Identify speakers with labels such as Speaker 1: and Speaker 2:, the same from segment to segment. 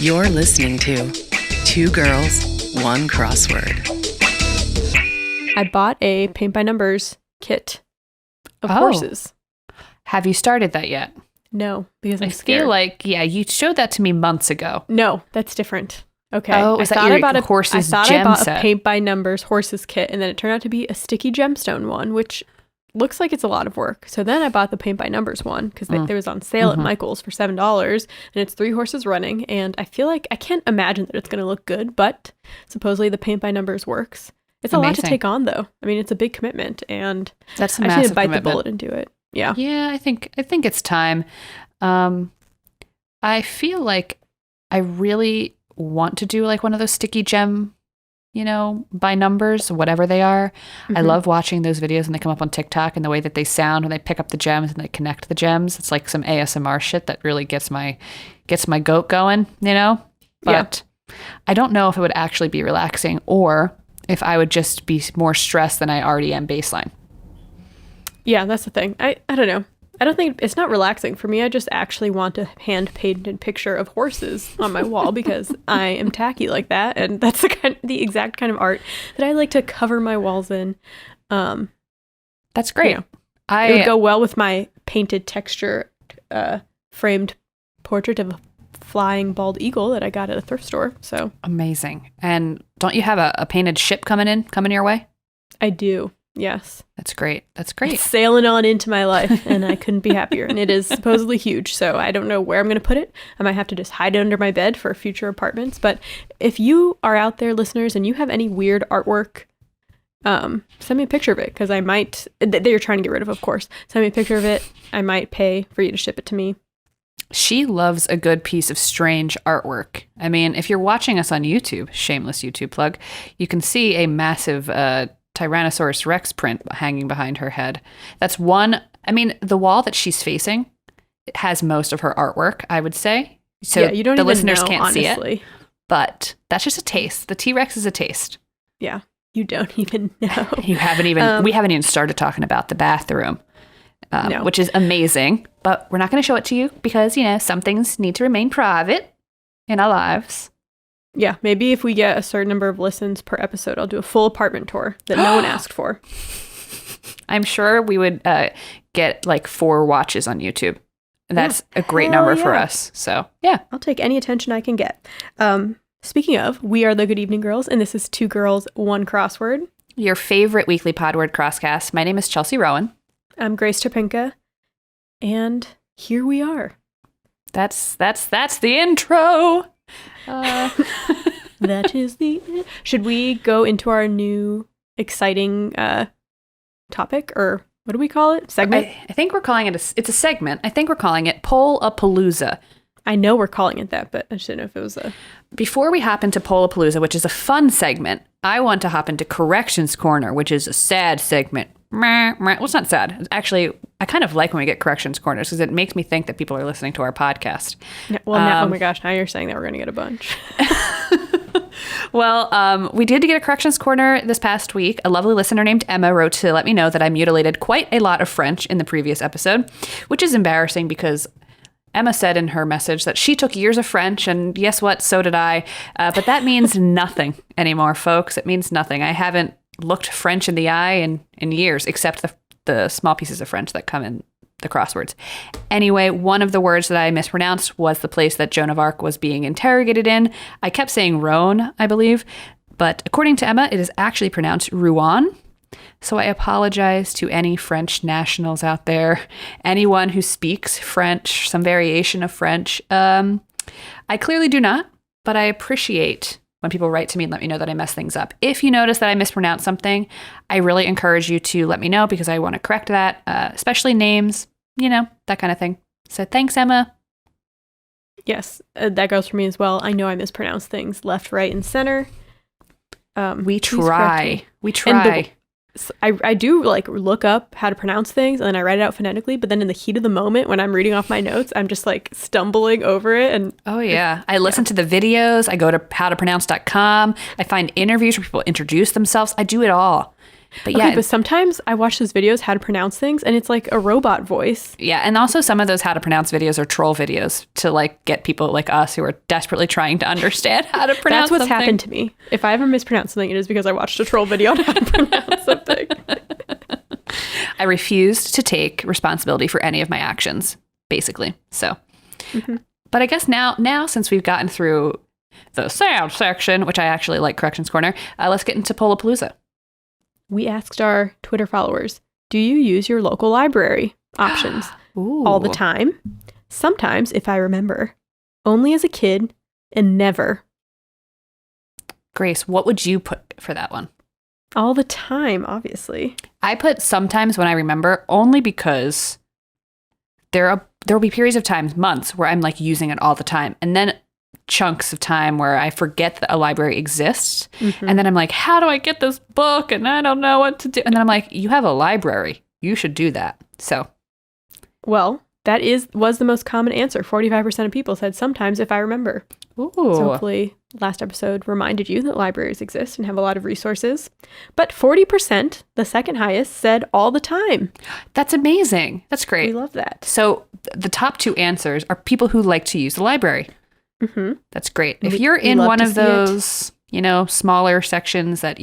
Speaker 1: You're listening to Two Girls, One Crossword.
Speaker 2: I bought a paint by numbers kit of horses.
Speaker 3: Have you started that yet?
Speaker 2: No, because I'm scared.
Speaker 3: I feel like, you showed that to me months ago.
Speaker 2: No, that's different. Okay.
Speaker 3: Oh, is that your horse's gem set?
Speaker 2: I bought a paint by numbers horses kit, and then it turned out to be a sticky gemstone one, which looks like it's a lot of work. So then I bought the paint by numbers one because it was on sale at Michael's for $7, and it's 3 horses running. And I feel like I can't imagine that it's going to look good, but supposedly the paint by numbers works. It's a lot to take on, though. I mean, it's a big commitment, and
Speaker 3: that's a
Speaker 2: I
Speaker 3: massive
Speaker 2: need to bite
Speaker 3: commitment.
Speaker 2: the bullet and do it. Yeah.
Speaker 3: Yeah, I think it's time. I feel like I really want to do like one of those sticky gem, by numbers, whatever they are. I love watching those videos when they come up on TikTok and the way that they sound when they pick up the gems and they connect the gems. It's like some ASMR shit that really gets my goat going, But I don't know if it would actually be relaxing or if I would just be more stressed than I already am baseline.
Speaker 2: Yeah, that's the thing. I don't know. I don't think it's not relaxing for me. I just actually want a hand-painted picture of horses on my wall because I am tacky like that, and that's the exact kind of art that I like to cover my walls in.
Speaker 3: That's great.
Speaker 2: It would go well with my painted texture framed portrait of a flying bald eagle that I got at a thrift store. So
Speaker 3: amazing. And don't you have a painted ship coming your way?
Speaker 2: I do. Yes.
Speaker 3: That's great. It's
Speaker 2: sailing on into my life, and I couldn't be happier. And it is supposedly huge, so I don't know where I'm going to put it. I might have to just hide it under my bed for future apartments. But if you are out there, listeners, and you have any weird artwork, send me a picture of it, because I might, that you're trying to get rid of course. Send me a picture of it. I might pay for you to ship it to me.
Speaker 3: She loves a good piece of strange artwork. I mean, if you're watching us on YouTube, shameless YouTube plug, you can see a massive Tyrannosaurus Rex print hanging behind her head. That's one. I mean, the wall that she's facing has most of her artwork, I would say. So
Speaker 2: yeah, you don't
Speaker 3: the
Speaker 2: even
Speaker 3: listeners
Speaker 2: know,
Speaker 3: can't
Speaker 2: honestly.
Speaker 3: see it. But that's just a taste. The T-Rex is a taste.
Speaker 2: Yeah, you don't even know.
Speaker 3: We haven't even started talking about the bathroom,
Speaker 2: no.
Speaker 3: which is amazing. But we're not going to show it to you because, some things need to remain private in our lives.
Speaker 2: Yeah, maybe if we get a certain number of listens per episode, I'll do a full apartment tour that no one asked for.
Speaker 3: I'm sure we would get like 4 watches on YouTube. That's a great number for us. So, yeah.
Speaker 2: I'll take any attention I can get. Speaking of, we are the Good Evening Girls, and this is Two Girls, One Crossword.
Speaker 3: Your favorite weekly Podword Crosscast. My name is Chelsea Rowan.
Speaker 2: I'm Grace Topinka, and here we are.
Speaker 3: That's the intro.
Speaker 2: That is the. Should we go into our new exciting topic, or what do we call it? Segment?
Speaker 3: I think we're calling it it's a segment. I think we're calling it Poll-a-Palooza.
Speaker 2: I know we're calling it that, but I just didn't know if it was a.
Speaker 3: Before we hop into Poll-a-Palooza, which is a fun segment, I want to hop into Corrections Corner, which is a sad segment. Well, it's not sad. Actually, I kind of like when we get Corrections Corners because it makes me think that people are listening to our podcast.
Speaker 2: Yeah, well, now, oh my gosh, now you're saying that we're going to get a bunch.
Speaker 3: Well, we did get a Corrections Corner this past week. A lovely listener named Emma wrote to let me know that I mutilated quite a lot of French in the previous episode, which is embarrassing because Emma said in her message that she took years of French, and guess what? So did I. But that means nothing anymore, folks. It means nothing. I haven't looked French in the eye in years, except the small pieces of French that come in the crosswords. Anyway, one of the words that I mispronounced was the place that Joan of Arc was being interrogated in. I kept saying Rhone, I believe, but according to Emma, it is actually pronounced Rouen. So I apologize to any French nationals out there, anyone who speaks French, some variation of French. I clearly do not, but I appreciate when people write to me and let me know that I mess things up. If you notice that I mispronounce something, I really encourage you to let me know because I want to correct that, especially names, that kind of thing. So thanks, Emma.
Speaker 2: Yes, that goes for me as well. I know I mispronounce things left, right, and center.
Speaker 3: We try.
Speaker 2: I do look up how to pronounce things and then I write it out phonetically, but then in the heat of the moment when I'm reading off my notes, I'm just stumbling over it. And
Speaker 3: oh yeah, I listen to the videos. I go to howtopronounce.com. I find interviews where people introduce themselves. I do it all. But
Speaker 2: Okay,
Speaker 3: yeah,
Speaker 2: but sometimes I watch those videos how to pronounce things, and it's like a robot voice.
Speaker 3: yeah, and also some of those how to pronounce videos are troll videos to like get people like us who are desperately trying to understand how to pronounce
Speaker 2: That's what's
Speaker 3: something.
Speaker 2: happened to me. If I ever mispronounce something, it is because I watched a troll video on how to pronounce something.
Speaker 3: I refused to take responsibility for any of my actions, basically. So, but I guess now since we've gotten through the sound section, which I actually like Corrections Corner, let's get into Polapalooza.
Speaker 2: We asked our Twitter followers, do you use your local library? Options.
Speaker 3: Ooh.
Speaker 2: All the time. Sometimes, if I remember. Only as a kid. And never.
Speaker 3: Grace, what would you put for that one?
Speaker 2: All the time, obviously.
Speaker 3: I put sometimes when I remember, only because there will be periods of times, months, where I'm like using it all the time. And then chunks of time where I forget that a library exists. And then I'm like, how do I get this book? And I don't know what to do. And then I'm like, you have a library. You should do that. So.
Speaker 2: Well, that was the most common answer. 45% of people said sometimes if I remember.
Speaker 3: Ooh.
Speaker 2: So hopefully last episode reminded you that libraries exist and have a lot of resources. But 40%, the second highest, said all the time.
Speaker 3: That's amazing. That's great.
Speaker 2: We love that.
Speaker 3: So the top two answers are people who like to use the library. That's great. If you're in one of those, smaller sections that,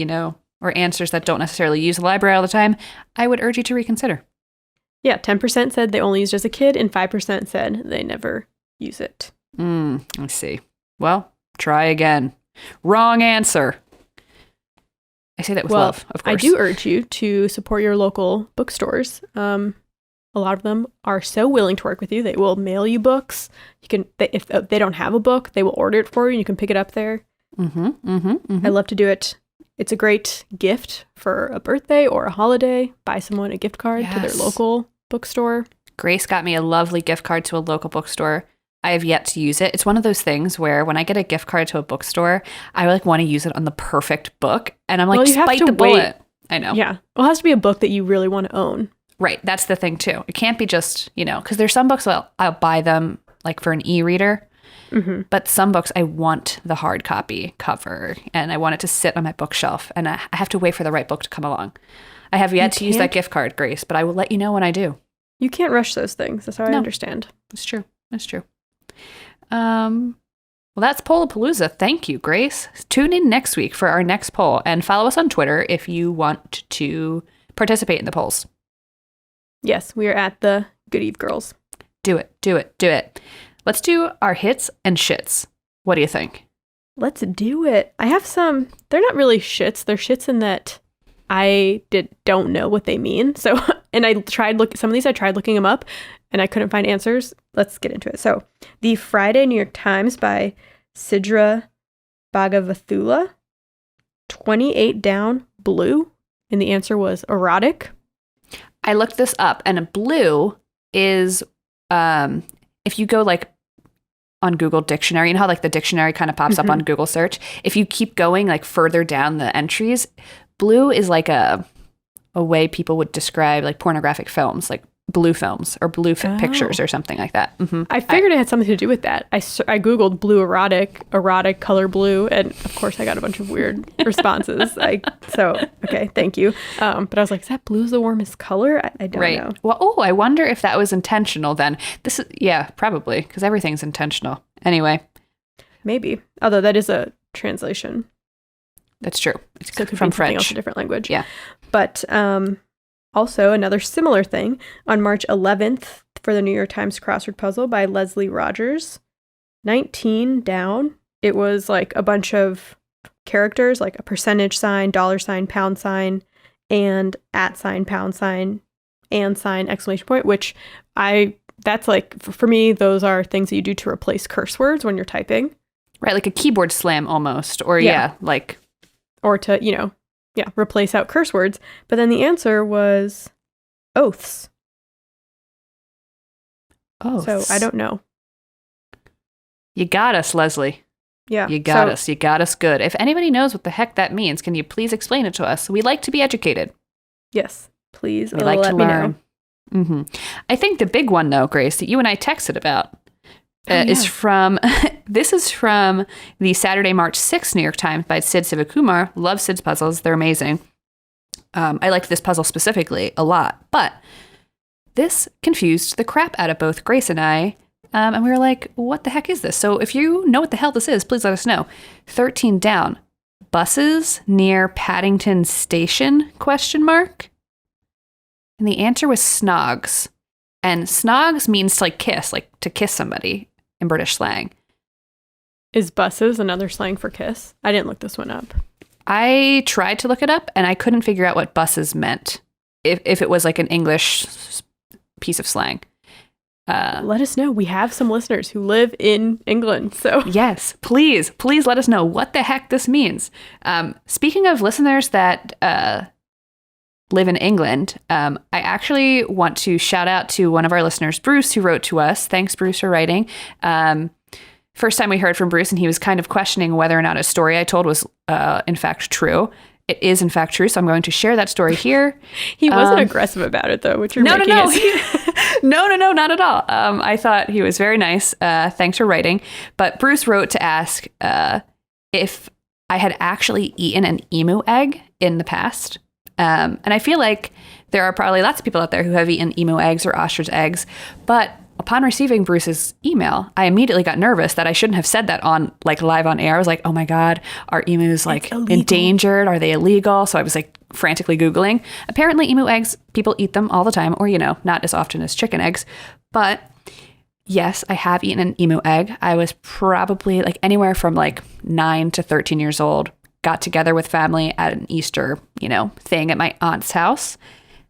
Speaker 3: or answers that don't necessarily use the library all the time, I would urge you to reconsider.
Speaker 2: Yeah, 10% said they only used as a kid, and 5% said they never use it.
Speaker 3: Let's see. Well, try again. Wrong answer. I say that with love, of course.
Speaker 2: I do urge you to support your local bookstores. A lot of them are so willing to work with you. They will mail you books. If they don't have a book, they will order it for you and you can pick it up there. I love to do it. It's a great gift for a birthday or a holiday. Buy someone a gift card to their local bookstore.
Speaker 3: Grace got me a lovely gift card to a local bookstore. I have yet to use it. It's one of those things where when I get a gift card to a bookstore, I like want to use it on the perfect book. And I'm like, just bite the bullet. I know.
Speaker 2: Yeah. Well, it has to be a book that you really want to own.
Speaker 3: Right. That's the thing, too. It can't be just, because there's some books I'll buy them like for an e-reader. But some books I want the hard copy cover and I want it to sit on my bookshelf and I have to wait for the right book to come along. I have yet to use that gift card, Grace, but I will let you know when I do.
Speaker 2: You can't rush those things. That's how I understand.
Speaker 3: It's true. It's true. Well, that's Polapalooza. Thank you, Grace. Tune in next week for our next poll and follow us on Twitter if you want to participate in the polls.
Speaker 2: Yes, we are at the Good Eve Girls.
Speaker 3: Do it. Do it. Do it. Let's do our hits and shits. What do you think?
Speaker 2: Let's do it. I have some, they're not really shits. They're shits in that I don't know what they mean. So, and some of these I tried looking them up and I couldn't find answers. Let's get into it. So, the Friday New York Times by Sidra Bhagavathula, 28 down, blue. And the answer was erotic.
Speaker 3: I looked this up and a blue is, if you go like on Google Dictionary, how like the dictionary kind of pops up on Google search. If you keep going like further down the entries, blue is like a way people would describe like pornographic films, like blue films or blue pictures or something like that.
Speaker 2: I figured it had something to do with that. I Googled blue erotic color blue, and of course I got a bunch of weird responses. Okay, thank you. But I was like, is that blue the warmest color? I don't know.
Speaker 3: Well, I wonder if that was intentional then. Probably, because everything's intentional. Anyway.
Speaker 2: Maybe. Although that is a translation.
Speaker 3: That's true. It's
Speaker 2: so it could
Speaker 3: from
Speaker 2: be
Speaker 3: French.
Speaker 2: Else, a different language.
Speaker 3: Yeah.
Speaker 2: But also, another similar thing, on March 11th for the New York Times crossword puzzle by Leslie Rogers, 19 down, it was like a bunch of characters, like a percentage sign, dollar sign, pound sign, and at sign, pound sign, and sign, exclamation point, which that's like, for me, those are things that you do to replace curse words when you're typing.
Speaker 3: Right, like a keyboard slam almost, or
Speaker 2: or to, replace out curse words. But then the answer was oaths.
Speaker 3: Oaths.
Speaker 2: So I don't know.
Speaker 3: You got us, Leslie.
Speaker 2: Yeah.
Speaker 3: You got us. You got us good. If anybody knows what the heck that means, can you please explain it to us? We like to be educated.
Speaker 2: Yes, please.
Speaker 3: We like to learn. I think the big one, though, Grace, that you and I texted about is from, this is from the Saturday, March 6th New York Times by Sid Sivakumar. Love Sid's puzzles. They're amazing. I liked this puzzle specifically a lot, but this confused the crap out of both Grace and I. And we were like, what the heck is this? So if you know what the hell this is, please let us know. 13 down. Buses near Paddington Station? ? And the answer was snogs. And snogs means to like kiss, like to kiss somebody in British slang.
Speaker 2: Is buses another slang for kiss? I didn't look this one up.
Speaker 3: I tried to look it up and I couldn't figure out what buses meant. If it was like an English piece of slang.
Speaker 2: Let us know. We have some listeners who live in England. So
Speaker 3: yes, please let us know what the heck this means. Speaking of listeners that live in England, I actually want to shout out to one of our listeners, Bruce, who wrote to us. Thanks, Bruce, for writing. First time we heard from Bruce, and he was kind of questioning whether or not a story I told was in fact true. It is in fact true, so I'm going to share that story here.
Speaker 2: He wasn't aggressive about it, though, which you're making it.
Speaker 3: No, not at all. I thought he was very nice. Thanks for writing. But Bruce wrote to ask if I had actually eaten an emu egg in the past. And I feel like there are probably lots of people out there who have eaten emu eggs or ostrich eggs. But upon receiving Bruce's email, I immediately got nervous that I shouldn't have said that on like live on air. I was like, oh my God, are emus like endangered? Are they illegal? So I was like frantically Googling. Apparently emu eggs, people eat them all the time, or, not as often as chicken eggs. But yes, I have eaten an emu egg. I was probably like anywhere from like 9 to 13 years old, got together with family at an Easter, thing at my aunt's house.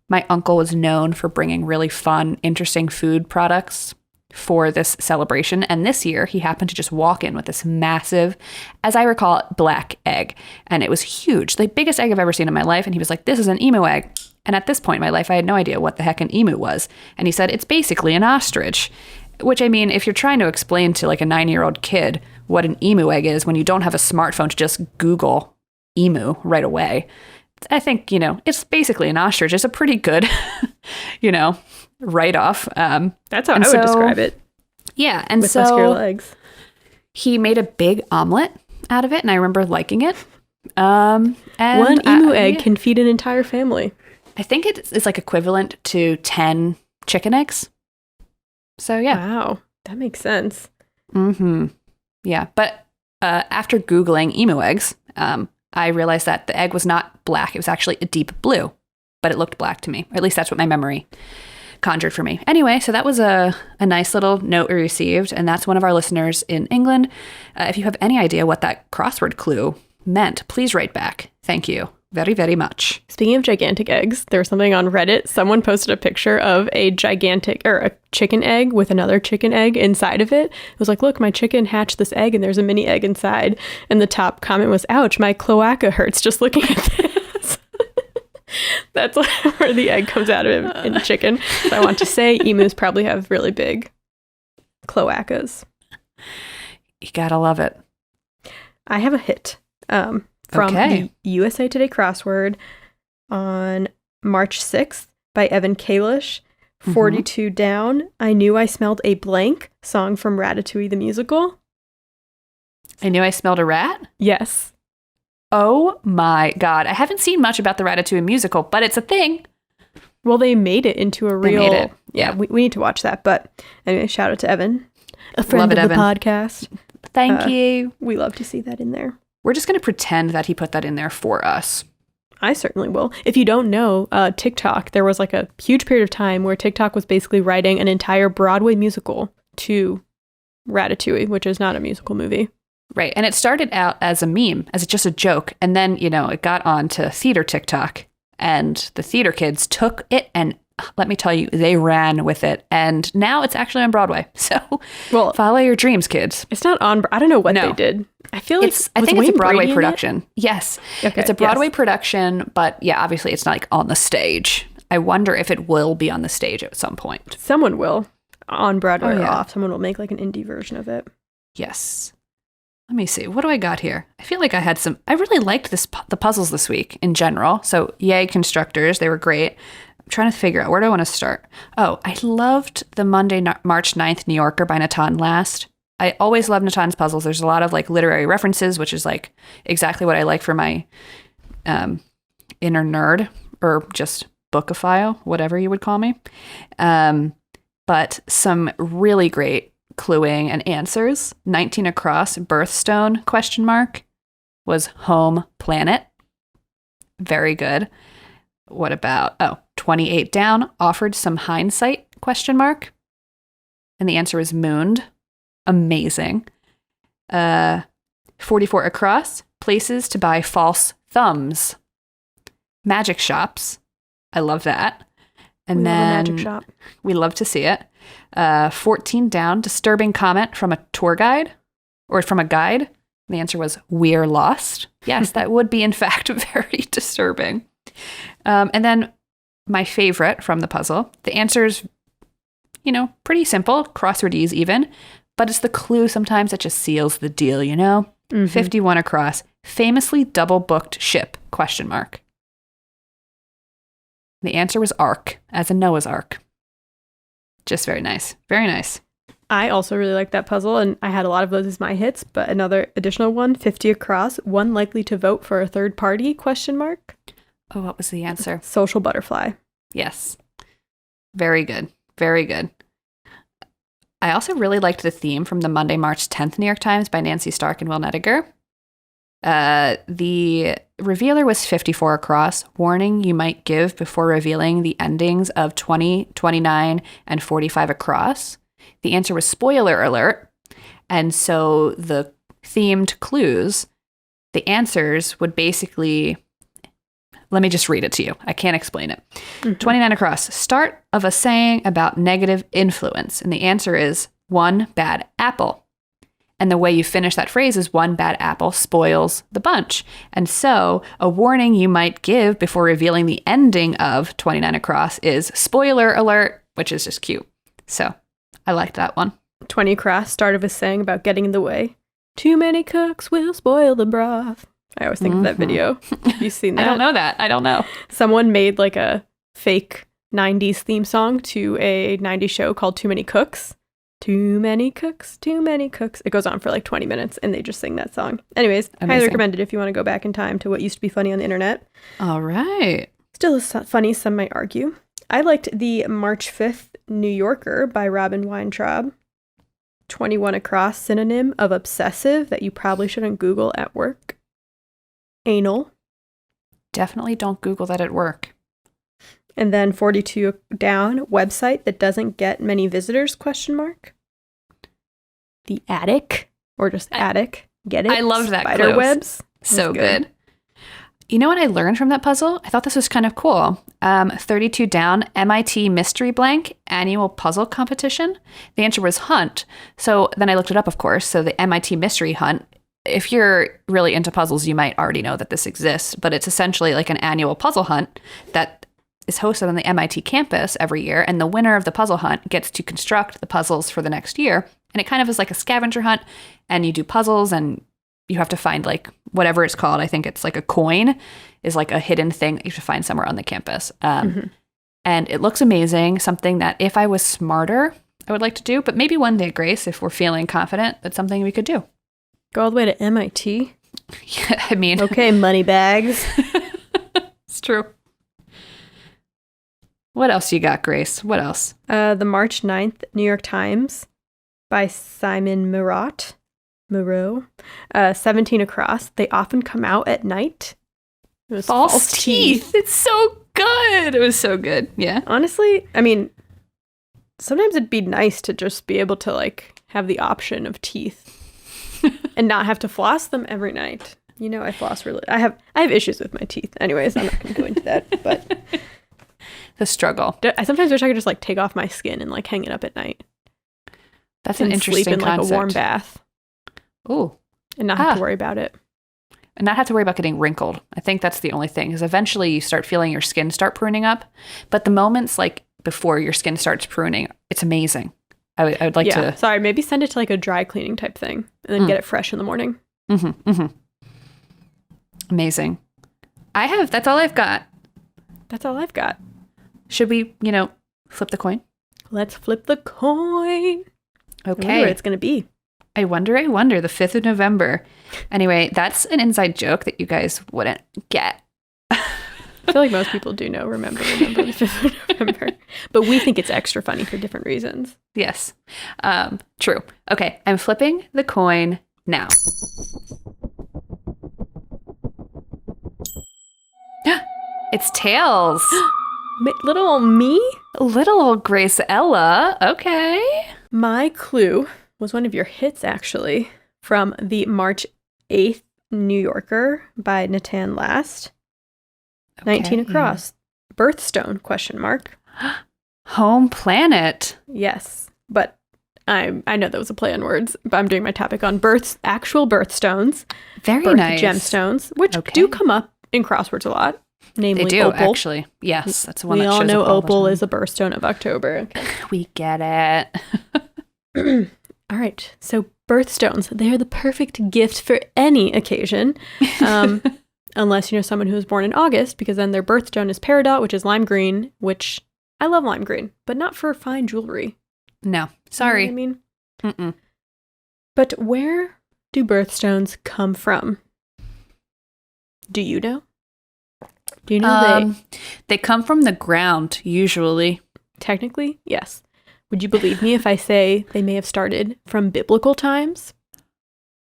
Speaker 3: My uncle was known for bringing really fun, interesting food products for this celebration. And this year, he happened to just walk in with this massive, as I recall, black egg. And it was huge, the biggest egg I've ever seen in my life. And he was like, this is an emu egg. And at this point in my life, I had no idea what the heck an emu was. And he said, it's basically an ostrich. Which, I mean, if you're trying to explain to like a 9-year-old kid what an emu egg is when you don't have a smartphone to just Google emu right away, I think, it's basically an ostrich. It's a pretty good, write-off.
Speaker 2: That's how I would describe it.
Speaker 3: Yeah. And
Speaker 2: with muscular legs.
Speaker 3: He made a big omelet out of it, and I remember liking it. And
Speaker 2: one emu egg can feed an entire family.
Speaker 3: I think it's like equivalent to 10 chicken eggs. So, yeah.
Speaker 2: Wow. That makes sense.
Speaker 3: Mm-hmm. Yeah. But after Googling emu eggs, I realized that the egg was not black. It was actually a deep blue, but it looked black to me. Or at least that's what my memory conjured for me. Anyway, so that was a nice little note we received, and that's one of our listeners in England. If you have any idea what that crossword clue meant, please write back. Thank you very, very much.
Speaker 2: Speaking of gigantic eggs, there was something on Reddit. Someone posted a picture of a chicken egg with another chicken egg inside of it. It was like, look, my chicken hatched this egg and there's a mini egg inside. And the top comment was, ouch, my cloaca hurts just looking at this. That's where the egg comes out of in chicken. So I want to say emus probably have really big cloacas.
Speaker 3: You gotta love it.
Speaker 2: I have a hit. From the USA Today crossword on March 6th by Evan Kalish, 42 down. I knew I smelled a blank, song from Ratatouille the musical.
Speaker 3: I knew I smelled a rat?
Speaker 2: Yes.
Speaker 3: Oh my God. I haven't seen much about the Ratatouille musical, but it's a thing.
Speaker 2: Well, they made it into a real...
Speaker 3: They made it.
Speaker 2: Yeah, we need to watch that. But anyway, shout out to Evan, a friend of the podcast.
Speaker 3: Thank you.
Speaker 2: We love to see that in there.
Speaker 3: We're just going to pretend that he put that in there for us.
Speaker 2: I certainly will. If you don't know, TikTok, there was like a huge period of time where TikTok was basically writing an entire Broadway musical to Ratatouille, which is not a musical movie.
Speaker 3: Right. And it started out as a meme, as just a joke. And then, it got on to theater TikTok. And the theater kids took it and let me tell you, they ran with it. And now it's actually on Broadway. So follow your dreams, kids.
Speaker 2: It's not on. I don't know what they did. I feel like
Speaker 3: I think it's a Broadway production. Yes.
Speaker 2: Okay,
Speaker 3: it's a Broadway production. But yeah, obviously it's not like on the stage. I wonder if it will be on the stage at some point.
Speaker 2: Someone will. On Broadway or off. Someone will make like an indie version of it.
Speaker 3: Yes. Let me see. What do I got here? I feel like I really liked the puzzles this week in general. So yay, constructors. They were great. I'm trying to figure out, where do I want to start? Oh, I loved the Monday, March 9th New Yorker by Natan last. I always love Natan's puzzles. There's a lot of like literary references, which is like exactly what I like for my inner nerd. or just bookophile, whatever you would call me. But some really great cluing and answers. 19 across, birthstone, question mark, was home planet. Very good. What about, 28 down, offered some hindsight, question mark. And the answer is mooned. Amazing. 44 across, places to buy false thumbs. Magic shops. I love that. And
Speaker 2: We love a
Speaker 3: then
Speaker 2: magic shop.
Speaker 3: we love to see it. 14 down, disturbing comment from a tour guide or from a guide. The answer was, we're lost. Yes, that would be, in fact, very disturbing. And then my favorite from the puzzle, the answer's, pretty simple, crosswordese even, but it's the clue sometimes that just seals the deal, 51 across, famously double booked ship, question mark. The answer was Ark, as in Noah's Ark. Just very nice. Very nice.
Speaker 2: I also really like that puzzle, and I had a lot of those as my hits, but another additional one, 50 across, one likely to vote for a third party, question mark.
Speaker 3: Oh, what was the answer?
Speaker 2: Social butterfly.
Speaker 3: Yes. Very good. Very good. I also really liked the theme from the Monday, March 10th New York Times by Nancy Stark and Will Nediger. The revealer was 54 across. Warning you might give before revealing the endings of 20, 29, and 45 across. The answer was spoiler alert. And so the themed clues, the answers would basically, let me just read it to you. I can't explain it. 29 across, start of a saying about negative influence. And the answer is one bad apple. And the way you finish that phrase is one bad apple spoils the bunch. And so a warning you might give before revealing the ending of 29 across is spoiler alert, which is just cute. So I liked that one.
Speaker 2: 20 across, start of a saying about getting in the way. Too many cooks will spoil the broth. I always think of that video. Have you seen that?
Speaker 3: I don't know that. I don't know.
Speaker 2: Someone made like a fake 90s theme song to a 90s show called Too Many Cooks. Too many cooks, too many cooks. It goes on for like 20 minutes and they just sing that song. Anyways,
Speaker 3: Amazing.
Speaker 2: highly recommended if you want to go back in time to what used to be funny on the internet.
Speaker 3: All right.
Speaker 2: Still is funny, some might argue. I liked the March 5th New Yorker by Robin Weintraub. 21 across, synonym of obsessive that you probably shouldn't Google at work. Anal.
Speaker 3: Definitely don't Google that at work.
Speaker 2: And then 42 down, website that doesn't get many visitors, question mark. The attic, or just attic. Get it?
Speaker 3: I loved that
Speaker 2: Spider
Speaker 3: clue.
Speaker 2: webs.
Speaker 3: So good. You know what I learned from that puzzle? I thought this was kind of cool. 32 down, MIT Mystery Blank Annual Puzzle Competition. The answer was hunt. So then I looked it up, of course. So the MIT Mystery Hunt, if you're really into puzzles, you might already know that this exists, but it's essentially like an annual puzzle hunt that is hosted on the MIT campus every year. And the winner of the puzzle hunt gets to construct the puzzles for the next year. And it kind of is like a scavenger hunt, and you do puzzles and you have to find like whatever it's called. I think it's like a coin is like a hidden thing that you have to find somewhere on the campus. And it looks amazing. Something that if I was smarter, I would like to do, but maybe one day, Grace, if we're feeling confident, that's something we could do.
Speaker 2: Go all the way to MIT.
Speaker 3: Yeah, I mean,
Speaker 2: Okay, money bags.
Speaker 3: it's true. What else you got, Grace? What else?
Speaker 2: The March 9th New York Times by Simon Moreau. 17 across. They often come out at night. It was
Speaker 3: False teeth. It's so good. It was so good. Yeah.
Speaker 2: Honestly, I mean, sometimes it'd be nice to just be able to like have the option of teeth and not have to floss them every night. I floss really. I have issues with my teeth. Anyways, I'm not going to go into that, but
Speaker 3: the struggle.
Speaker 2: I sometimes wish I could just like take off my skin and like hang it up at night.
Speaker 3: That's an interesting
Speaker 2: sleep in like
Speaker 3: concept.
Speaker 2: a warm bath.
Speaker 3: Ooh.
Speaker 2: And not have to worry about it.
Speaker 3: And not have to worry about getting wrinkled. I think that's the only thing, is eventually you start feeling your skin start pruning up. But the moments like before your skin starts pruning, it's amazing. I would like to.
Speaker 2: Sorry, maybe send it to like a dry cleaning type thing and then get it fresh in the morning.
Speaker 3: Amazing. That's all I've got.
Speaker 2: That's all I've got.
Speaker 3: Should we, flip the coin?
Speaker 2: Let's flip the coin.
Speaker 3: Okay.
Speaker 2: I wonder what it's going to be.
Speaker 3: I wonder, the 5th of November. Anyway, that's an inside joke that you guys wouldn't get.
Speaker 2: I feel like most people do know remember the 5th of November. But we think it's extra funny for different reasons.
Speaker 3: Yes. True. Okay, I'm flipping the coin now. It's tails.
Speaker 2: Little me?
Speaker 3: Little Grace Ella. Okay.
Speaker 2: My clue was one of your hits, actually, from the March 8th New Yorker by Natan Last.
Speaker 3: Okay.
Speaker 2: 19 across. Birthstone, question mark.
Speaker 3: Home planet.
Speaker 2: Yes, but I know that was a play on words, but I'm doing my topic on actual birthstones.
Speaker 3: Very
Speaker 2: birth
Speaker 3: nice.
Speaker 2: Gemstones, which do come up in crosswords a lot. Namely,
Speaker 3: they do,
Speaker 2: opal.
Speaker 3: Actually. Yes, that's the one
Speaker 2: we
Speaker 3: that
Speaker 2: all
Speaker 3: shows
Speaker 2: know
Speaker 3: up all the
Speaker 2: opal
Speaker 3: time.
Speaker 2: is a birthstone of October. Okay.
Speaker 3: We get it.
Speaker 2: All right. So birthstones, they are the perfect gift for any occasion. Unless you know someone who was born in August, because then their birthstone is peridot, which is lime green, which I love lime green, but not for fine jewelry.
Speaker 3: No, sorry.
Speaker 2: You know what I mean?
Speaker 3: Mm-mm.
Speaker 2: But where do birthstones come from? Do you know? Do you know
Speaker 3: they come from the ground, usually.
Speaker 2: Technically, yes. Would you believe me if I say they may have started from biblical times?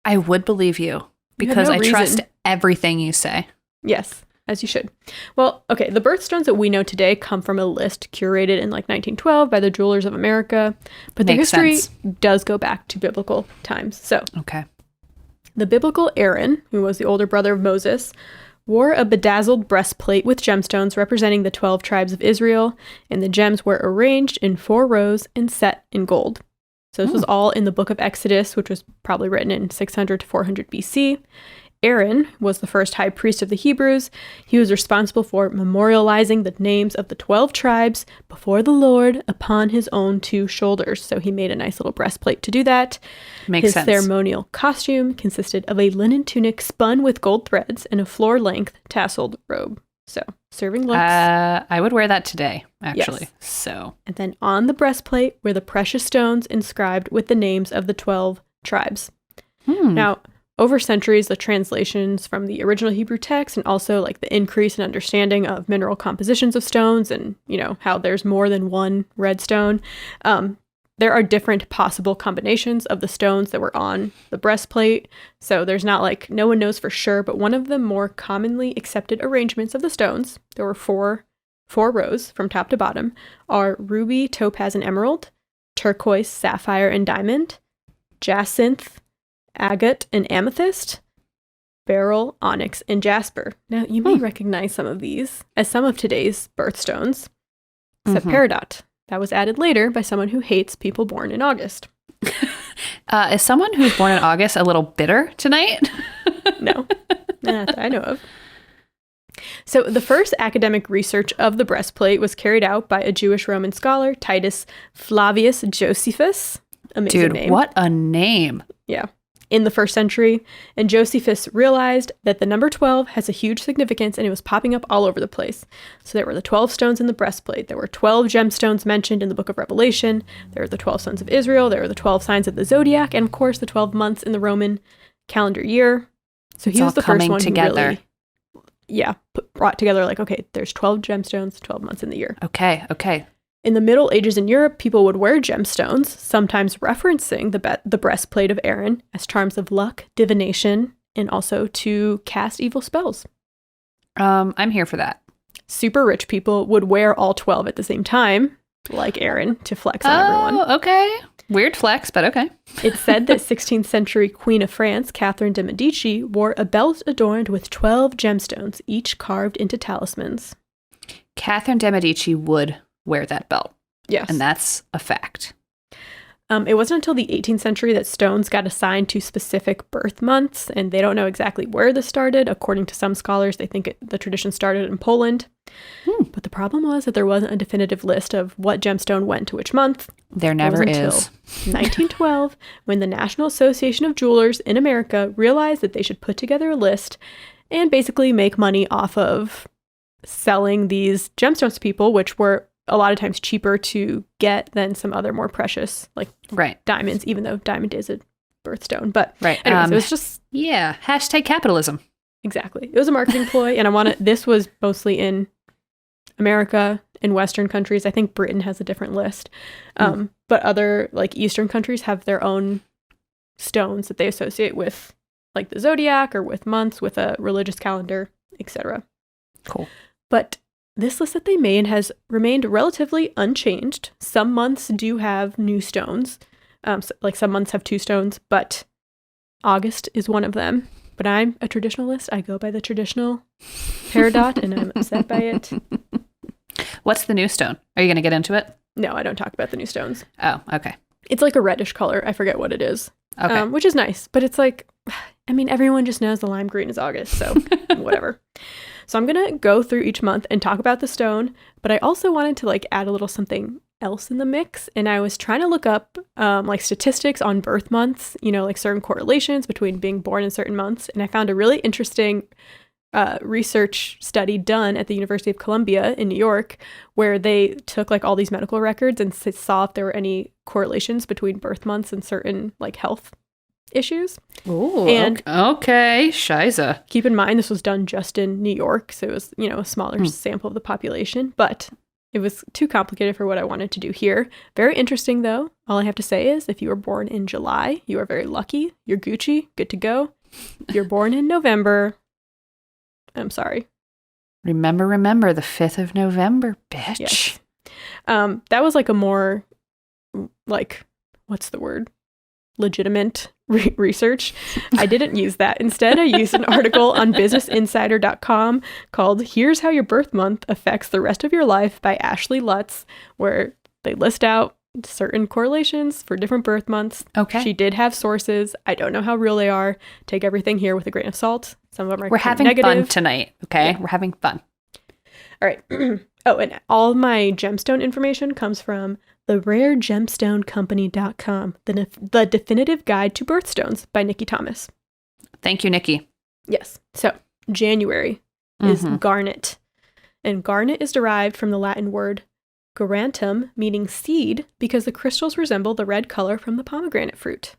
Speaker 3: I would believe you because I trust everything you say.
Speaker 2: Yes, as you should. Well, okay, the birthstones that we know today come from a list curated in like 1912 by the Jewelers of America, but their history does go back to biblical times. So,
Speaker 3: okay.
Speaker 2: The biblical Aaron, who was the older brother of Moses, wore a bedazzled breastplate with gemstones representing the 12 tribes of Israel, and the gems were arranged in 4 rows and set in gold. So this was all in the book of Exodus, which was probably written in 600 to 400 BC. Aaron was the first high priest of the Hebrews. He was responsible for memorializing the names of the 12 tribes before the Lord upon his own 2 shoulders. So he made a nice little breastplate to do that.
Speaker 3: Makes sense.
Speaker 2: His ceremonial costume consisted of a linen tunic spun with gold threads and a floor-length tasseled robe. So, serving looks.
Speaker 3: I would wear that today, actually.
Speaker 2: Yes.
Speaker 3: So.
Speaker 2: And then on the breastplate were the precious stones inscribed with the names of the 12 tribes. Now, over centuries, the translations from the original Hebrew text and also like the increase in understanding of mineral compositions of stones and, you know, how there's more than one red stone, there are different possible combinations of the stones that were on the breastplate. So there's not like, no one knows for sure, but one of the more commonly accepted arrangements of the stones, there were four rows from top to bottom, are ruby, topaz, and emerald, turquoise, sapphire, and diamond, jacinth, agate, and amethyst, beryl, onyx, and jasper. Now, you may recognize some of these as some of today's birthstones, except peridot. That was added later by someone who hates people born in August.
Speaker 3: Is someone who's born in August a little bitter tonight?
Speaker 2: No, not that I know of. So the first academic research of the breastplate was carried out by a Jewish Roman scholar, Titus Flavius Josephus. Amazing name.
Speaker 3: Dude, what a name.
Speaker 2: Yeah. In the 1st century, and Josephus realized that the number 12 has a huge significance and it was popping up all over the place. So there were the 12 stones in the breastplate. There were 12 gemstones mentioned in the book of Revelation. There were the 12 sons of Israel. There were the 12 signs of the zodiac. And of course, the 12 months in the Roman calendar year. So he was the first one
Speaker 3: together.
Speaker 2: who really, brought together like, okay, there's 12 gemstones, 12 months in the year.
Speaker 3: Okay.
Speaker 2: In the Middle Ages in Europe, people would wear gemstones, sometimes referencing the breastplate of Aaron as charms of luck, divination, and also to cast evil spells.
Speaker 3: I'm here for that.
Speaker 2: Super rich people would wear all 12 at the same time, like Aaron, to flex on everyone.
Speaker 3: Oh, okay. Weird flex, but okay.
Speaker 2: It's said that 16th century Queen of France, Catherine de' Medici, wore a belt adorned with 12 gemstones, each carved into talismans.
Speaker 3: Catherine de' Medici would wear that belt.
Speaker 2: Yes.
Speaker 3: And that's a fact.
Speaker 2: It wasn't until the 18th century that stones got assigned to specific birth months, and they don't know exactly where this started. According to some scholars, they think the tradition started in Poland. But the problem was that there wasn't a definitive list of what gemstone went to which month.
Speaker 3: There never is.
Speaker 2: Until 1912, when the National Association of Jewelers in America realized that they should put together a list and basically make money off of selling these gemstones to people, which were a lot of times cheaper to get than some other more precious, like diamonds, even though diamond is a birthstone. But anyways, it was just...
Speaker 3: Yeah, hashtag capitalism.
Speaker 2: Exactly. It was a marketing ploy, and this was mostly in America, in Western countries. I think Britain has a different list. But other like Eastern countries have their own stones that they associate with like the zodiac or with months, with a religious calendar, etc.
Speaker 3: Cool.
Speaker 2: But this list that they made has remained relatively unchanged. Some months do have new stones. Like some months have 2 stones, but August is one of them. But I'm a traditionalist. I go by the traditional peridot, and I'm upset by it.
Speaker 3: What's the new stone? Are you going to get into it?
Speaker 2: No, I don't talk about the new stones.
Speaker 3: Oh, okay.
Speaker 2: It's like a reddish color. I forget what it is.
Speaker 3: Okay.
Speaker 2: Which is nice, but it's like, I mean, everyone just knows the lime green is August, so whatever. So I'm going to go through each month and talk about the stone, but I also wanted to like add a little something else in the mix. And I was trying to look up like statistics on birth months, like certain correlations between being born in certain months. And I found a really interesting research study done at the University of Columbia in New York, where they took like all these medical records and saw if there were any correlations between birth months and certain like health issues.
Speaker 3: Ooh,
Speaker 2: and
Speaker 3: okay, shiza.
Speaker 2: Keep in mind, this was done just in New York, so it was, a smaller sample of the population, but it was too complicated for what I wanted to do here. Very interesting, though. All I have to say is, if you were born in July, you are very lucky. You're Gucci, good to go. If you're born in November, I'm sorry.
Speaker 3: Remember, the 5th of November, bitch.
Speaker 2: Yes. That was like a more, like, what's the word? Legitimate research. I didn't use that. Instead, I used an article on businessinsider.com called Here's How Your Birth Month Affects the Rest of Your Life by Ashley Lutz, where they list out certain correlations for different birth months.
Speaker 3: Okay.
Speaker 2: She did have sources. I don't know how real they are. Take everything here with a grain of salt. Some of them are
Speaker 3: We're having
Speaker 2: negative.
Speaker 3: fun tonight, okay? Yeah. We're having fun.
Speaker 2: All right. Oh, and all my gemstone information comes from theraregemstonecompany.com, the definitive guide to birthstones by Nikki Thomas.
Speaker 3: Thank you, Nikki.
Speaker 2: Yes. So January is garnet. And garnet is derived from the Latin word garantum, meaning seed, because the crystals resemble the red color from the pomegranate fruit.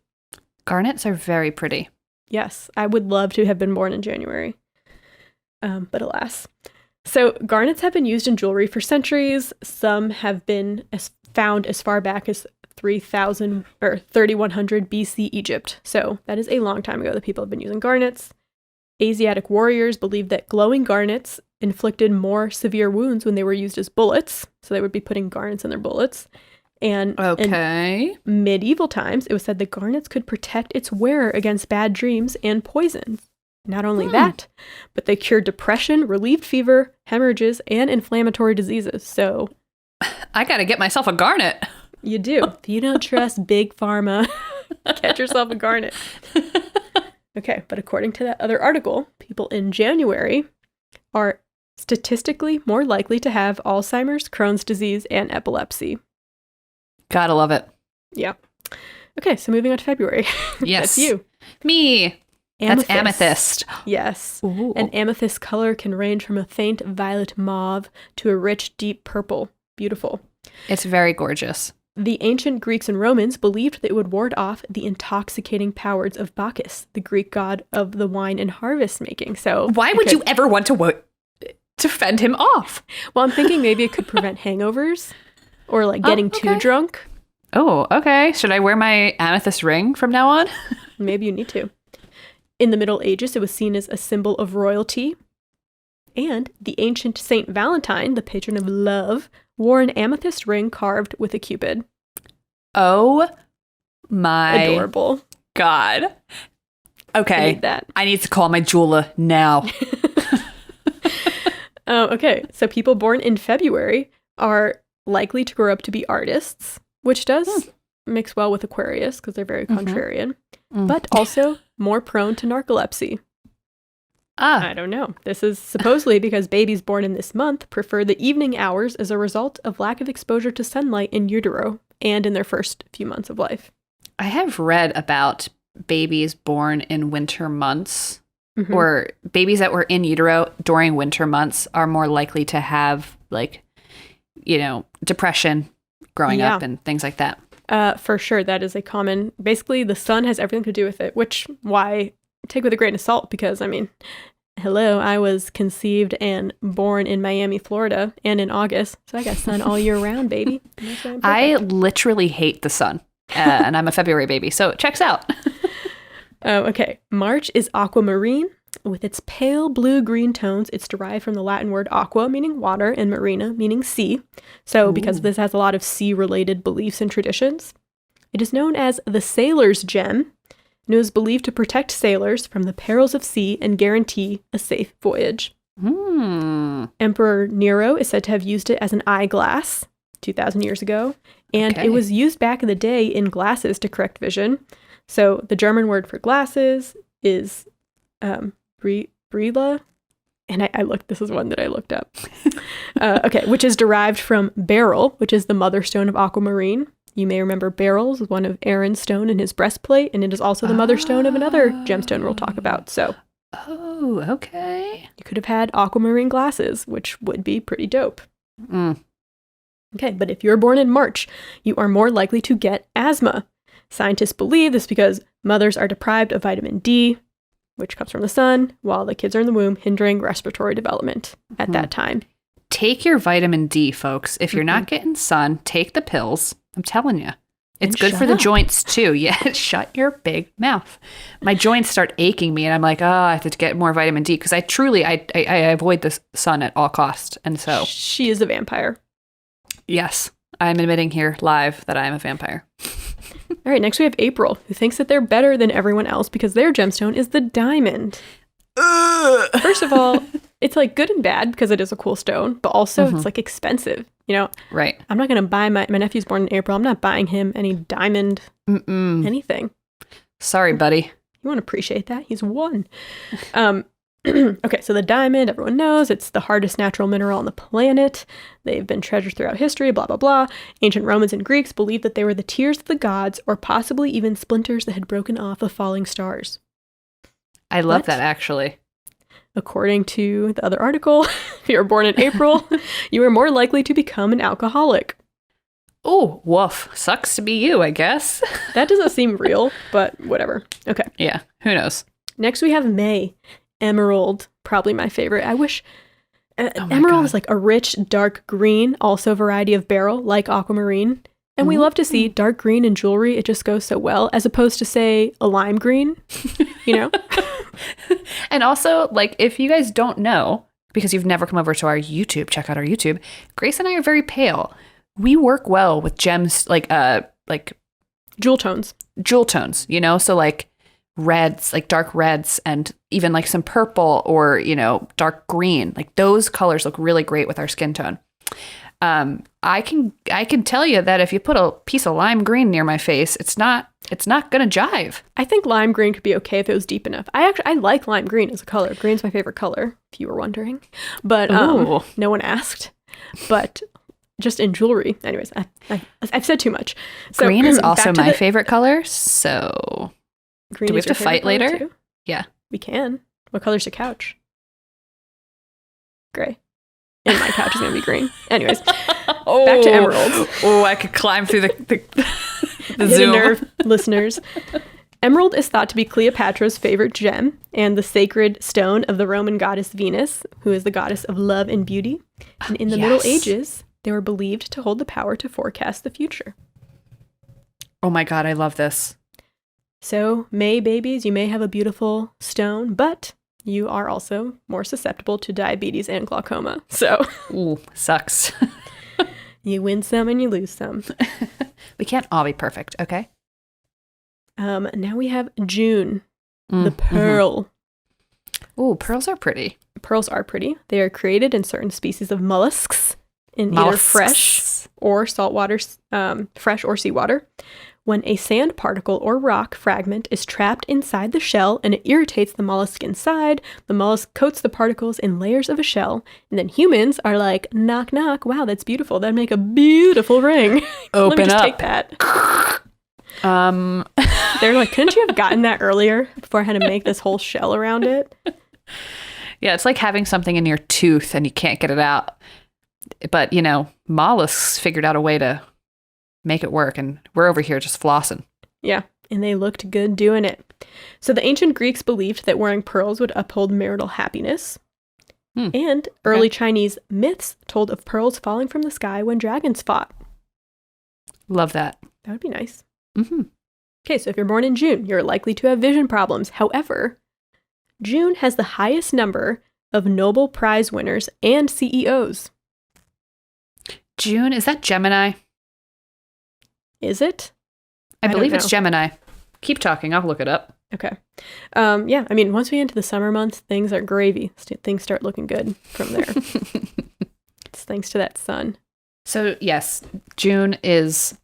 Speaker 3: Garnets are very pretty.
Speaker 2: Yes. I would love to have been born in January. But alas. So garnets have been used in jewelry for centuries. Some have been found as far back as 3000 or 3100 BC Egypt. So that is a long time ago that people have been using garnets. Asiatic warriors believed that glowing garnets inflicted more severe wounds when they were used as bullets. So they would be putting garnets in their bullets. And in medieval times, it was said that garnets could protect its wearer against bad dreams and poisons. Not only that, but they cured depression, relieved fever, hemorrhages, and inflammatory diseases. So
Speaker 3: I got to get myself a garnet.
Speaker 2: You do. If you don't trust Big Pharma, get yourself a garnet. Okay, but according to that other article, people in January are statistically more likely to have Alzheimer's, Crohn's disease, and epilepsy.
Speaker 3: Gotta love it.
Speaker 2: Yeah. Okay, so moving on to February.
Speaker 3: Yes.
Speaker 2: That's you.
Speaker 3: Me.
Speaker 2: Amethyst.
Speaker 3: That's amethyst.
Speaker 2: Yes.
Speaker 3: Ooh.
Speaker 2: An amethyst color can range from a faint violet mauve to a rich deep purple. Beautiful.
Speaker 3: It's very gorgeous.
Speaker 2: The ancient Greeks and Romans believed that it would ward off the intoxicating powers of Bacchus, the Greek god of the wine and harvest making. So
Speaker 3: why would you ever want to fend him off?
Speaker 2: Well, I'm thinking maybe it could prevent hangovers or like getting too drunk.
Speaker 3: Oh, okay. Should I wear my amethyst ring from now on?
Speaker 2: Maybe you need to. In the Middle Ages, it was seen as a symbol of royalty. And the ancient Saint Valentine, the patron of love, wore an amethyst ring carved with a cupid.
Speaker 3: Oh my
Speaker 2: adorable
Speaker 3: God. Okay.
Speaker 2: I need that.
Speaker 3: I need to call my jeweler now.
Speaker 2: Okay, so people born in February are likely to grow up to be artists, which does mix well with Aquarius because they're very contrarian, but also more prone to narcolepsy. I don't know. This is supposedly because babies born in this month prefer the evening hours as a result of lack of exposure to sunlight in utero and in their first few months of life.
Speaker 3: I have read about babies born in winter months or babies that were in utero during winter months are more likely to have depression growing up and things like that.
Speaker 2: For sure. That is a common, basically the sun has everything to do with it, why take with a grain of salt because, I mean, hello, I was conceived and born in Miami, Florida, and in August. So I got sun all year round, baby.
Speaker 3: I literally hate the sun. And I'm a February baby, so it checks out.
Speaker 2: Okay. March is aquamarine. With its pale blue-green tones, it's derived from the Latin word aqua, meaning water, and marina, meaning sea. So because this has a lot of sea-related beliefs and traditions, it is known as the sailor's gem, and it was believed to protect sailors from the perils of sea and guarantee a safe voyage. Emperor Nero is said to have used it as an eyeglass 2,000 years ago, and it was used back in the day in glasses to correct vision. So the German word for glasses is Brilla, and I looked. This is one that I looked up. Which is derived from beryl, which is the mother stone of aquamarine. You may remember beryl is one of Aaron's stone in his breastplate, and it is also the mother stone of another gemstone we'll talk about. So, you could have had aquamarine glasses, which would be pretty dope. Okay, but if you're born in March, you are more likely to get asthma. Scientists believe this because mothers are deprived of vitamin D, which comes from the sun, while the kids are in the womb, hindering respiratory development at that time.
Speaker 3: Take your vitamin D, folks. If you're not getting sun, take the pills. I'm telling you. It's good for the joints, too. Yeah, shut your big mouth. My joints start aching me, and I'm like, I have to get more vitamin D, because I avoid the sun at all costs. And so...
Speaker 2: She is a vampire.
Speaker 3: Yes, I'm admitting here live that I am a vampire.
Speaker 2: All right, next we have April, who thinks that they're better than everyone else because their gemstone is the diamond. First of all, it's like good and bad because it is a cool stone, but also it's like expensive, you know?
Speaker 3: Right.
Speaker 2: I'm not going to buy my nephew's born in April. I'm not buying him any diamond anything.
Speaker 3: Sorry, buddy.
Speaker 2: You want to appreciate that? He's one. Okay, so the diamond, everyone knows, it's the hardest natural mineral on the planet. They've been treasured throughout history, blah, blah, blah. Ancient Romans and Greeks believed that they were the tears of the gods, or possibly even splinters that had broken off of falling stars.
Speaker 3: I love that, actually.
Speaker 2: According to the other article, if you were born in April, you are more likely to become an alcoholic.
Speaker 3: Oh, woof. Sucks to be you, I guess.
Speaker 2: That doesn't seem real, but whatever. Okay.
Speaker 3: Yeah, who knows?
Speaker 2: Next we have May. Emerald, probably my favorite. I wish emerald is like a rich dark green, also a variety of beryl, like aquamarine. And we love to see dark green in jewelry. It just goes so well, as opposed to, say, a lime green, you know?
Speaker 3: And also, like, if you guys don't know, because you've never come over to our YouTube, check out our YouTube, Grace and I are very pale. We work well with gems, like
Speaker 2: jewel tones,
Speaker 3: you know? So, like, reds, like dark reds, and even like some purple or, you know, dark green. Like those colors look really great with our skin tone. I can tell you that if you put a piece of lime green near my face, it's not gonna jive.
Speaker 2: I think lime green could be okay if it was deep enough. I like lime green as a color. Green's my favorite color, if you were wondering. But no one asked. But just in jewelry. Anyways, I've said too much. So,
Speaker 3: green is also my favorite color, so...
Speaker 2: Green.
Speaker 3: Do we have to fight later?
Speaker 2: Too?
Speaker 3: Yeah.
Speaker 2: We can. What color's your couch? Gray. And my couch is going to be green. Anyways, back to emerald.
Speaker 3: Oh, I could climb through the Zoom.
Speaker 2: Nerve, listeners. Emerald is thought to be Cleopatra's favorite gem and the sacred stone of the Roman goddess Venus, who is the goddess of love and beauty. And in the Middle Ages, they were believed to hold the power to forecast the future.
Speaker 3: Oh my God, I love this.
Speaker 2: So, May babies, you may have a beautiful stone, but you are also more susceptible to diabetes and glaucoma. So,
Speaker 3: ooh, sucks.
Speaker 2: You win some and you lose some.
Speaker 3: We can't all be perfect, okay?
Speaker 2: Now we have June, the pearl.
Speaker 3: Ooh, pearls are pretty.
Speaker 2: Pearls are pretty. They are created in certain species of mollusks in either fresh or saltwater, fresh or seawater. When a sand particle or rock fragment is trapped inside the shell and it irritates the mollusk inside, the mollusk coats the particles in layers of a shell, and then humans are like, knock, knock, wow, that's beautiful. That'd make a beautiful ring.
Speaker 3: Open
Speaker 2: Let me just
Speaker 3: up.
Speaker 2: take that. They're like, couldn't you have gotten that earlier before I had to make this whole shell around it?
Speaker 3: Yeah, it's like having something in your tooth and you can't get it out. But, you know, mollusks figured out a way to make it work, and we're over here just flossing.
Speaker 2: Yeah, and they looked good doing it. So the ancient Greeks believed that wearing pearls would uphold marital happiness. And early Chinese myths told of pearls falling from the sky when dragons fought.
Speaker 3: Love that.
Speaker 2: That would be nice. Okay, so if you're born in June, you're likely to have vision problems. However, June has the highest number of Nobel Prize winners and CEOs.
Speaker 3: June, is that Gemini?
Speaker 2: Is it?
Speaker 3: I believe it's
Speaker 2: know.
Speaker 3: Gemini. Keep talking. I'll look it up.
Speaker 2: Okay. Yeah, I mean, once we get into the summer months, things are gravy. Things start looking good from there. It's thanks to that sun.
Speaker 3: So, yes, June is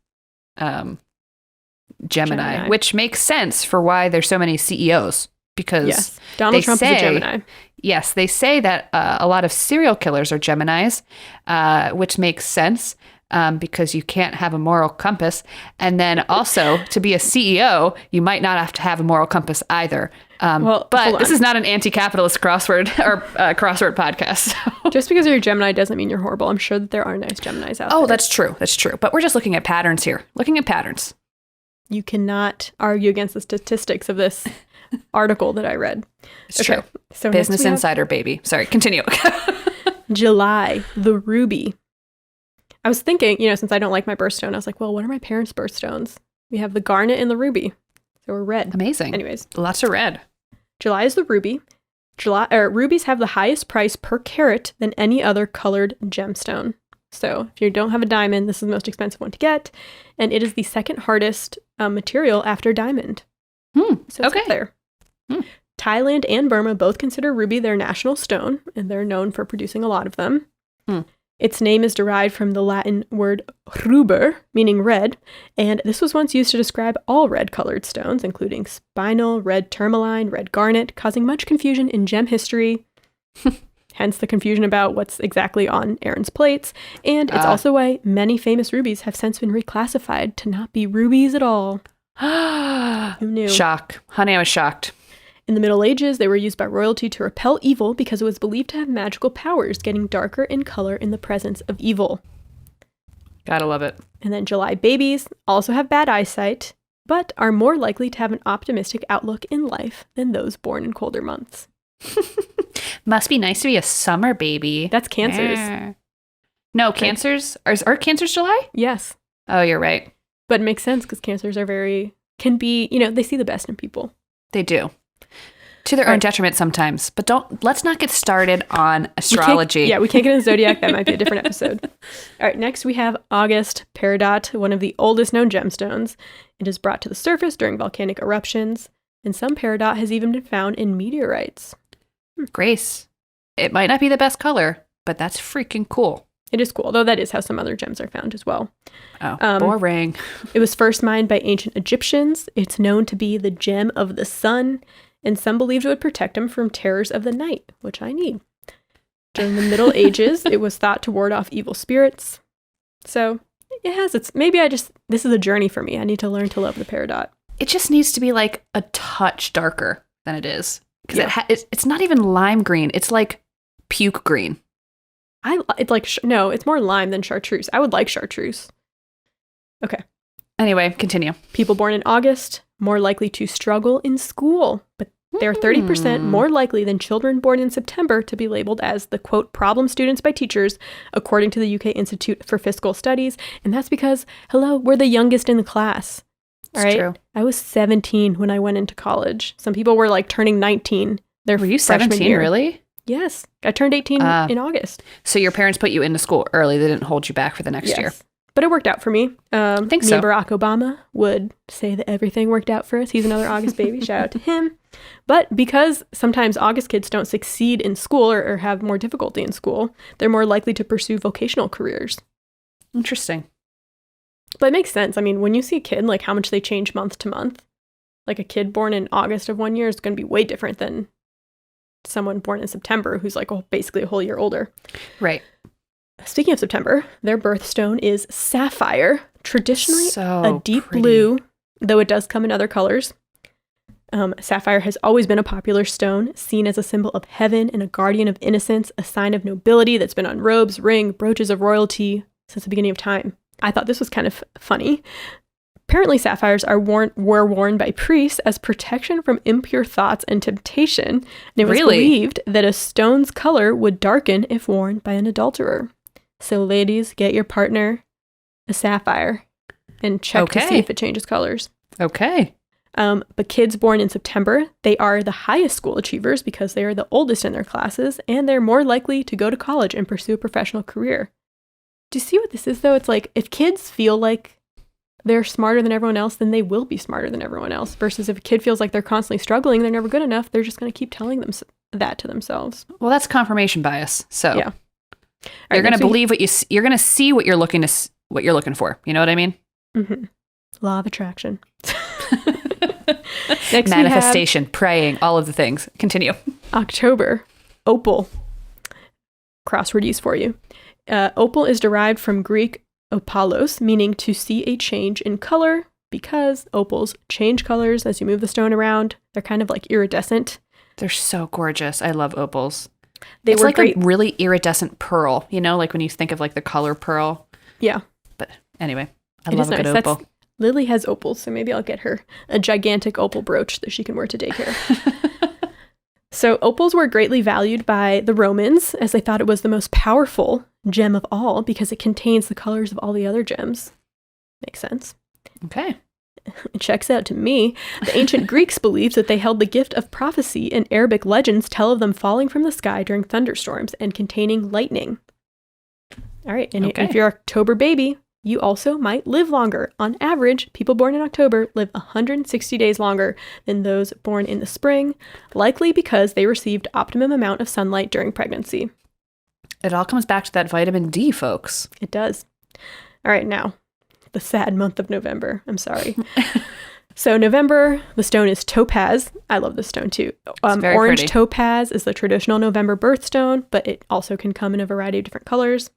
Speaker 3: Gemini, which makes sense for why there's so many CEOs. Because
Speaker 2: Donald Trump is a Gemini.
Speaker 3: Yes, they say that a lot of serial killers are Geminis, which makes sense. Because you can't have a moral compass. And then also, to be a CEO, you might not have to have a moral compass either. But this is not an anti-capitalist crossword or crossword podcast. So.
Speaker 2: Just because you're a Gemini doesn't mean you're horrible. I'm sure that there are nice Geminis out there.
Speaker 3: Oh, that's true. That's true. But we're just looking at patterns here. Looking at patterns.
Speaker 2: You cannot argue against the statistics of this article that I read.
Speaker 3: It's true. So Business Insider, baby. Sorry, continue.
Speaker 2: July, the ruby. I was thinking, since I don't like my birthstone, I was like, well, what are my parents' birthstones? We have the garnet and the ruby. So we're red.
Speaker 3: Amazing.
Speaker 2: Anyways.
Speaker 3: Lots of red.
Speaker 2: July is the ruby. Rubies have the highest price per carat than any other colored gemstone. So if you don't have a diamond, this is the most expensive one to get. And it is the second hardest material after diamond. So it's up there. Thailand and Burma both consider ruby their national stone, and they're known for producing a lot of them. Its name is derived from the Latin word ruber, meaning red, and this was once used to describe all red-colored stones, including spinel, red tourmaline, red garnet, causing much confusion in gem history, hence the confusion about what's exactly on Aaron's plates, and it's also why many famous rubies have since been reclassified to not be rubies at all. Who knew?
Speaker 3: Shock. Honey, I was shocked.
Speaker 2: In the Middle Ages, they were used by royalty to repel evil because it was believed to have magical powers, getting darker in color in the presence of evil.
Speaker 3: Gotta love it.
Speaker 2: And then July babies also have bad eyesight, but are more likely to have an optimistic outlook in life than those born in colder months.
Speaker 3: Must be nice to be a summer baby.
Speaker 2: That's Cancers.
Speaker 3: No, Cancers? Are Cancers July?
Speaker 2: Yes.
Speaker 3: Oh, you're right.
Speaker 2: But it makes sense because Cancers can be, they see the best in people.
Speaker 3: They do. To their own detriment sometimes. But let's not get started on astrology.
Speaker 2: We can't get into zodiac. That might be a different episode. All right, next we have August peridot, one of the oldest known gemstones. It is brought to the surface during volcanic eruptions, and some peridot has even been found in meteorites.
Speaker 3: Grace, it might not be the best color, but that's freaking cool.
Speaker 2: It is cool, though that is how some other gems are found as well.
Speaker 3: Oh, boring.
Speaker 2: It was first mined by ancient Egyptians. It's known to be the gem of the sun, and some believed it would protect them from terrors of the night, which I need. During the Middle Ages, it was thought to ward off evil spirits. So it has this is a journey for me. I need to learn to love the peridot.
Speaker 3: It just needs to be like a touch darker than it is. Because it's not even lime green. It's like puke green.
Speaker 2: It's more lime than chartreuse. I would like chartreuse. Okay.
Speaker 3: Anyway, continue.
Speaker 2: People born in August, more likely to struggle in school, but they're 30% more likely than children born in September to be labeled as the, quote, problem students by teachers, according to the UK Institute for Fiscal Studies. And that's because, we're the youngest in the class. All right. True. I was 17 when I went into college. Some people were like turning 19.
Speaker 3: Were you 17,
Speaker 2: year.
Speaker 3: really?
Speaker 2: Yes. I turned 18 in August.
Speaker 3: So your parents put you into school early. They didn't hold you back for the next year.
Speaker 2: But it worked out for me.
Speaker 3: I think
Speaker 2: me
Speaker 3: so.
Speaker 2: And Barack Obama would say that everything worked out for us. He's another August baby. Shout out to him. But because sometimes August kids don't succeed in school or have more difficulty in school, they're more likely to pursue vocational careers.
Speaker 3: Interesting.
Speaker 2: But it makes sense. I mean, when you see a kid, like how much they change month to month, like a kid born in August of one year is going to be way different than someone born in September who's like basically a whole year older.
Speaker 3: Right.
Speaker 2: Speaking of September, their birthstone is sapphire, traditionally
Speaker 3: so
Speaker 2: a deep
Speaker 3: pretty.
Speaker 2: blue, though it does come in other colors. Sapphire has always been a popular stone, seen as a symbol of heaven and a guardian of innocence, a sign of nobility that's been on robes, ring, brooches of royalty since the beginning of time. I thought this was kind of funny. Apparently, sapphires were worn by priests as protection from impure thoughts and temptation. And it was believed that a stone's color would darken if worn by an adulterer. So, ladies, get your partner a sapphire and check to see if it changes colors.
Speaker 3: Okay.
Speaker 2: But kids born in September, they are the highest school achievers because they are the oldest in their classes, and they're more likely to go to college and pursue a professional career. Do you see what this is, though? It's like, if kids feel like they're smarter than everyone else, then they will be smarter than everyone else. Versus if a kid feels like they're constantly struggling, they're never good enough, they're just going to keep telling them that to themselves.
Speaker 3: Well, that's confirmation bias. So
Speaker 2: yeah.
Speaker 3: You're going to believe you're going to see what you're looking for. You know what I mean?
Speaker 2: Mm-hmm. Law of attraction. Next,
Speaker 3: manifestation, praying, all of the things. Continue.
Speaker 2: October, opal. Crossword use for you. Opal is derived from Greek opalos, meaning to see a change in color, because opals change colors as you move the stone around. They're kind of like iridescent.
Speaker 3: They're so gorgeous. I love opals.
Speaker 2: It's
Speaker 3: like
Speaker 2: great.
Speaker 3: A really iridescent pearl, you know, like when you think of like the color pearl.
Speaker 2: Yeah.
Speaker 3: But anyway, I love a good opal.
Speaker 2: Lily has opals, so maybe I'll get her a gigantic opal brooch that she can wear to daycare. So opals were greatly valued by the Romans, as they thought it was the most powerful gem of all because it contains the colors of all the other gems. Makes sense.
Speaker 3: Okay.
Speaker 2: It checks out to me. The ancient Greeks believed that they held the gift of prophecy, and Arabic legends tell of them falling from the sky during thunderstorms and containing lightning. All right, and if you're October baby, you also might live longer. On average, people born in October live 160 days longer than those born in the spring, likely because they received optimum amount of sunlight during pregnancy.
Speaker 3: It all comes back to that vitamin D, folks.
Speaker 2: It does. All right, now, the sad month of November. I'm sorry. So November, the stone is topaz. I love this stone too. Orange pretty. Topaz is the traditional November birthstone, but it also can come in a variety of different colors.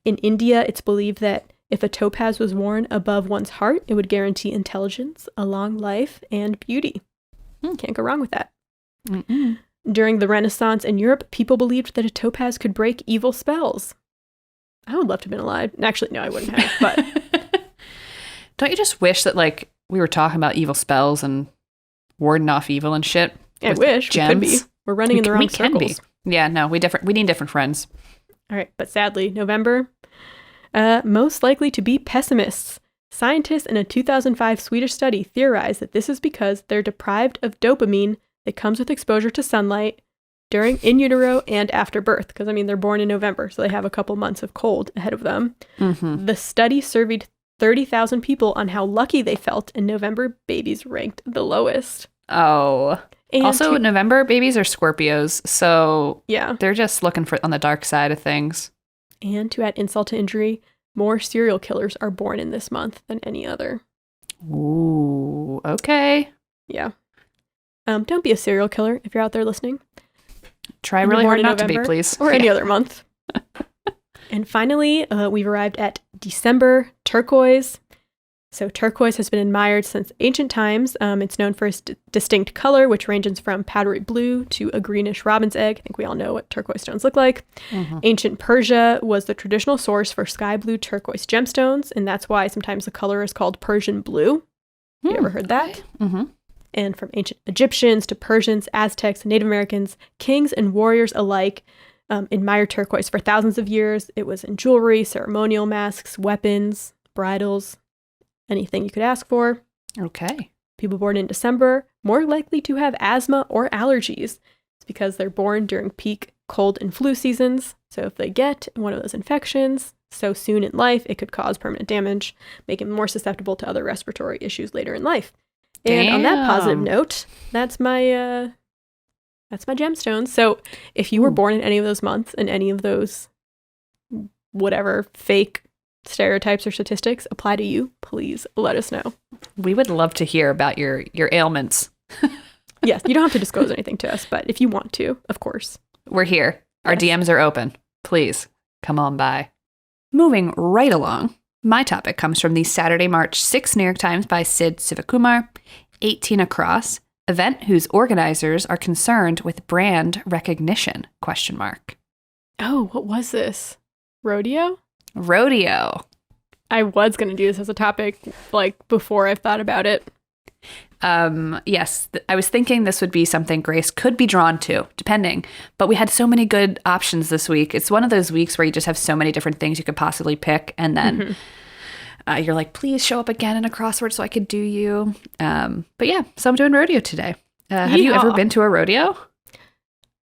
Speaker 2: In India, it's believed that if a topaz was worn above one's heart, it would guarantee intelligence, a long life, and beauty. Can't go wrong with that. Mm-mm. During the Renaissance in Europe, people believed that a topaz could break evil spells. I would love to have been alive. Actually, no, I wouldn't have, but...
Speaker 3: Don't you just wish that, like, we were talking about evil spells and warding off evil and shit?
Speaker 2: I wish.
Speaker 3: Gems?
Speaker 2: We could be. We're running in the wrong circles.
Speaker 3: Yeah, no, we need different friends.
Speaker 2: All right, but sadly, November... most likely to be pessimists. Scientists in a 2005 Swedish study theorized that this is because they're deprived of dopamine that comes with exposure to sunlight during in utero and after birth. Because, I mean, they're born in November, so they have a couple months of cold ahead of them. Mm-hmm. The study surveyed 30,000 people on how lucky they felt, and November babies ranked the lowest.
Speaker 3: Oh. And also, November babies are Scorpios, so
Speaker 2: yeah,
Speaker 3: they're just looking for on the dark side of things.
Speaker 2: And to add insult to injury, more serial killers are born in this month than any other.
Speaker 3: Ooh, okay.
Speaker 2: Yeah. Don't be a serial killer if you're out there listening.
Speaker 3: Try really hard not to be, please.
Speaker 2: Or any other month. And finally, we've arrived at December, turquoise. So turquoise has been admired since ancient times. It's known for its distinct color, which ranges from powdery blue to a greenish robin's egg. I think we all know what turquoise stones look like. Mm-hmm. Ancient Persia was the traditional source for sky blue turquoise gemstones, and that's why sometimes the color is called Persian blue. You ever heard that? Mm-hmm. And from ancient Egyptians to Persians, Aztecs, Native Americans, kings and warriors alike admired turquoise for thousands of years. It was in jewelry, ceremonial masks, weapons, bridles, anything you could ask for.
Speaker 3: Okay.
Speaker 2: People born in December more likely to have asthma or allergies. It's because they're born during peak cold and flu seasons. So if they get one of those infections so soon in life, it could cause permanent damage, make them more susceptible to other respiratory issues later in life. And on that positive note, that's my gemstones. So if you were born in any of those months and any of those whatever fake stereotypes or statistics apply to you, please let us know.
Speaker 3: We would love to hear about your ailments.
Speaker 2: Yes, you don't have to disclose anything to us, but if you want to, of course.
Speaker 3: We're here. Our DMs are open. Please come on by. Moving right along, my topic comes from the Saturday, March 6th New York Times by Sid Sivakumar, 18 Across, event whose organizers are concerned with brand recognition, ?
Speaker 2: Oh, what was this? Rodeo?
Speaker 3: Rodeo.
Speaker 2: I was going to do this as a topic, like, before I've thought about it.
Speaker 3: Yes, I was thinking this would be something Grace could be drawn to, depending. But we had so many good options this week. It's one of those weeks where you just have so many different things you could possibly pick. And then you're like, please show up again in a crossword so I could do you. But yeah, so I'm doing rodeo today. Have you ever been to a rodeo?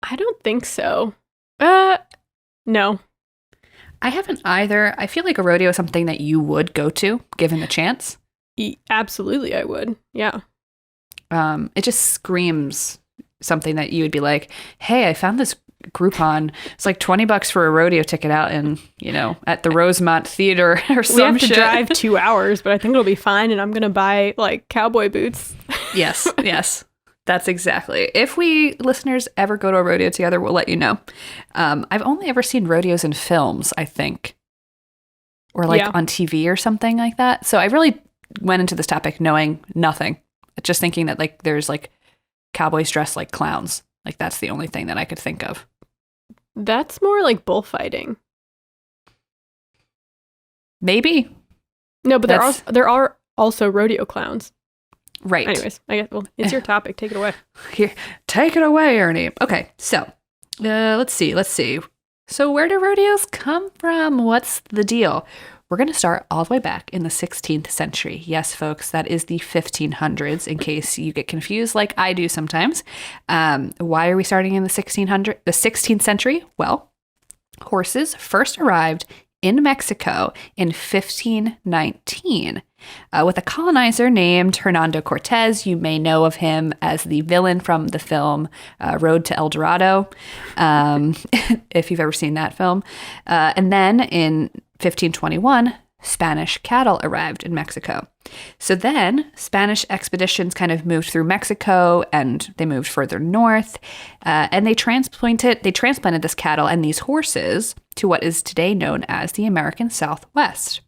Speaker 2: I don't think so. No.
Speaker 3: I haven't either. I feel like a rodeo is something that you would go to, given the chance.
Speaker 2: Absolutely, I would. Yeah.
Speaker 3: It just screams something that you would be like, hey, I found this Groupon. It's like $20 for a rodeo ticket out in, at the Rosemont Theater or some shit.
Speaker 2: We have to drive 2 hours, but I think it'll be fine. And I'm going to buy like cowboy boots.
Speaker 3: Yes. That's exactly. If we listeners ever go to a rodeo together, we'll let you know. I've only ever seen rodeos in films, I think, or like on TV or something like that. So I really went into this topic knowing nothing, just thinking that like there's like cowboys dressed like clowns. Like that's the only thing that I could think of.
Speaker 2: That's more like bullfighting.
Speaker 3: Maybe.
Speaker 2: No, but there are also rodeo clowns.
Speaker 3: Right.
Speaker 2: Anyways, I guess, well, it's your topic. Take it away.
Speaker 3: Here, take it away, Ernie. Okay, so let's see. So where do rodeos come from? What's the deal? We're going to start all the way back in the 16th century. Yes, folks, that is the 1500s, in case you get confused like I do sometimes. Why are we starting in the 16th century? Well, horses first arrived in Mexico in 1519 with a colonizer named Hernando Cortez. You may know of him as the villain from the film Road to El Dorado, if you've ever seen that film. And then in 1521, Spanish cattle arrived in Mexico. So then Spanish expeditions kind of moved through Mexico and they moved further north and they transplanted this cattle and these horses to what is today known as the American Southwest.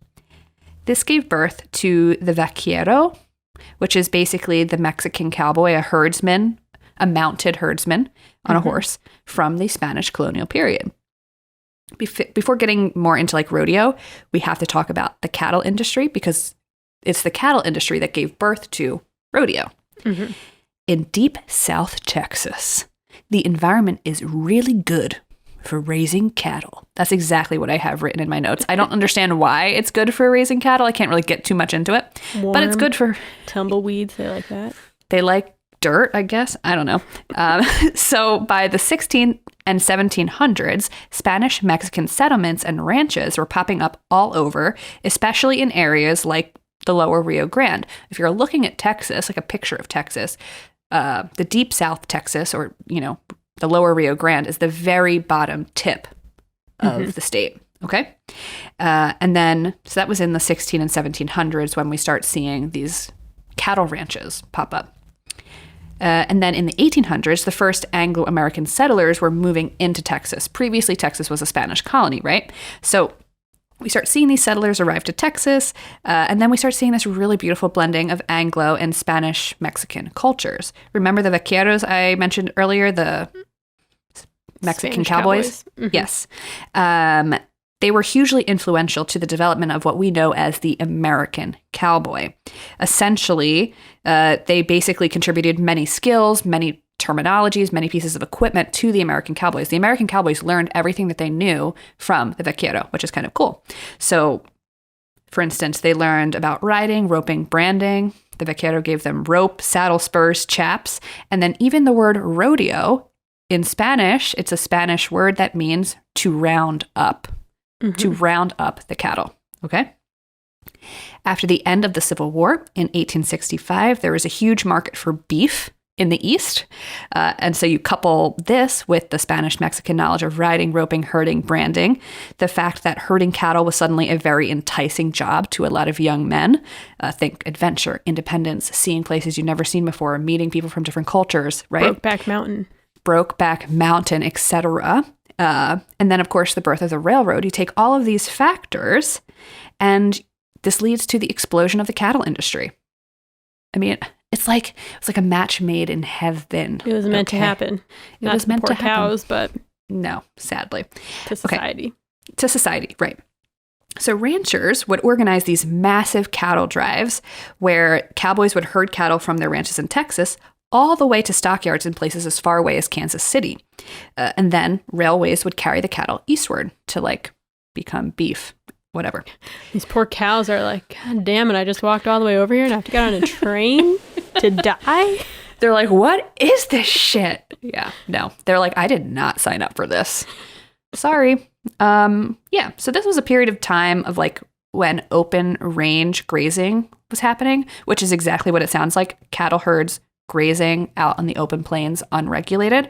Speaker 3: This gave birth to the vaquero, which is basically the Mexican cowboy, a mounted herdsman on a horse from the Spanish colonial period. Before getting more into like rodeo, we have to talk about the cattle industry because it's the cattle industry that gave birth to rodeo. Mm-hmm. In deep South Texas, the environment is really good for raising cattle. That's exactly what I have written in my notes. I don't understand why it's good for raising cattle. I can't really get too much into it, but it's good for
Speaker 2: tumbleweeds. They like that.
Speaker 3: They like dirt, I guess. I don't know. So by the 16th and 1700s, Spanish Mexican settlements and ranches were popping up all over, especially in areas like the lower Rio Grande. If you're looking at Texas, like a picture of Texas, the deep South Texas or, the lower Rio Grande is the very bottom tip of the state. Okay. And then, so that was in the 16 and 1700s when we start seeing these cattle ranches pop up. And then in the 1800s, the first Anglo-American settlers were moving into Texas. Previously, Texas was a Spanish colony, right? So we start seeing these settlers arrive to Texas, and then we start seeing this really beautiful blending of Anglo and Spanish-Mexican cultures. Remember the vaqueros I mentioned earlier, the Mexican cowboys? Mm-hmm. Yes. They were hugely influential to the development of what we know as the American cowboy. Essentially, they basically contributed many skills, many terminologies, many pieces of equipment to the American cowboys. The American cowboys learned everything that they knew from the vaquero, which is kind of cool. So, for instance, they learned about riding, roping, branding. The vaquero gave them rope, saddle spurs, chaps, and then even the word rodeo in Spanish, it's a Spanish word that means to round up. To round up the cattle, okay? After the end of the Civil War in 1865, there was a huge market for beef in the East. And so you couple this with the Spanish-Mexican knowledge of riding, roping, herding, branding, the fact that herding cattle was suddenly a very enticing job to a lot of young men. Think adventure, independence, seeing places you've never seen before, meeting people from different cultures, right? Brokeback Mountain, etc. And then, of course, the birth of the railroad. You take all of these factors, and this leads to the explosion of the cattle industry. I mean, it's like a match made in heaven.
Speaker 2: It was meant to happen.
Speaker 3: It was meant to happen.
Speaker 2: Cows, but
Speaker 3: no, sadly.
Speaker 2: To society.
Speaker 3: Okay. To society, right. So ranchers would organize these massive cattle drives where cowboys would herd cattle from their ranches in Texas all the way to stockyards in places as far away as Kansas City. And then railways would carry the cattle eastward to like become beef, whatever.
Speaker 2: These poor cows are like, God damn it, I just walked all the way over here and I have to get on a train to die?
Speaker 3: They're like, what is this shit? Yeah, no. They're like, I did not sign up for this. Sorry. Yeah, so this was a period of time of like when open range grazing was happening, which is exactly what it sounds like. Cattle herds grazing out on the open plains unregulated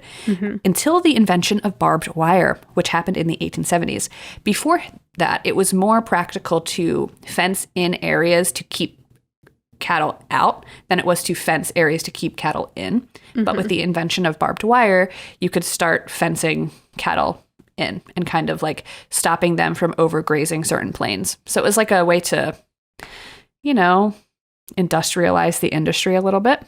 Speaker 3: until the invention of barbed wire, which happened in the 1870s. Before that, it was more practical to fence in areas to keep cattle out than it was to fence areas to keep cattle in. But with the invention of barbed wire, you could start fencing cattle in and kind of like stopping them from overgrazing certain plains. So it was like a way to, you know, industrialize the industry a little bit.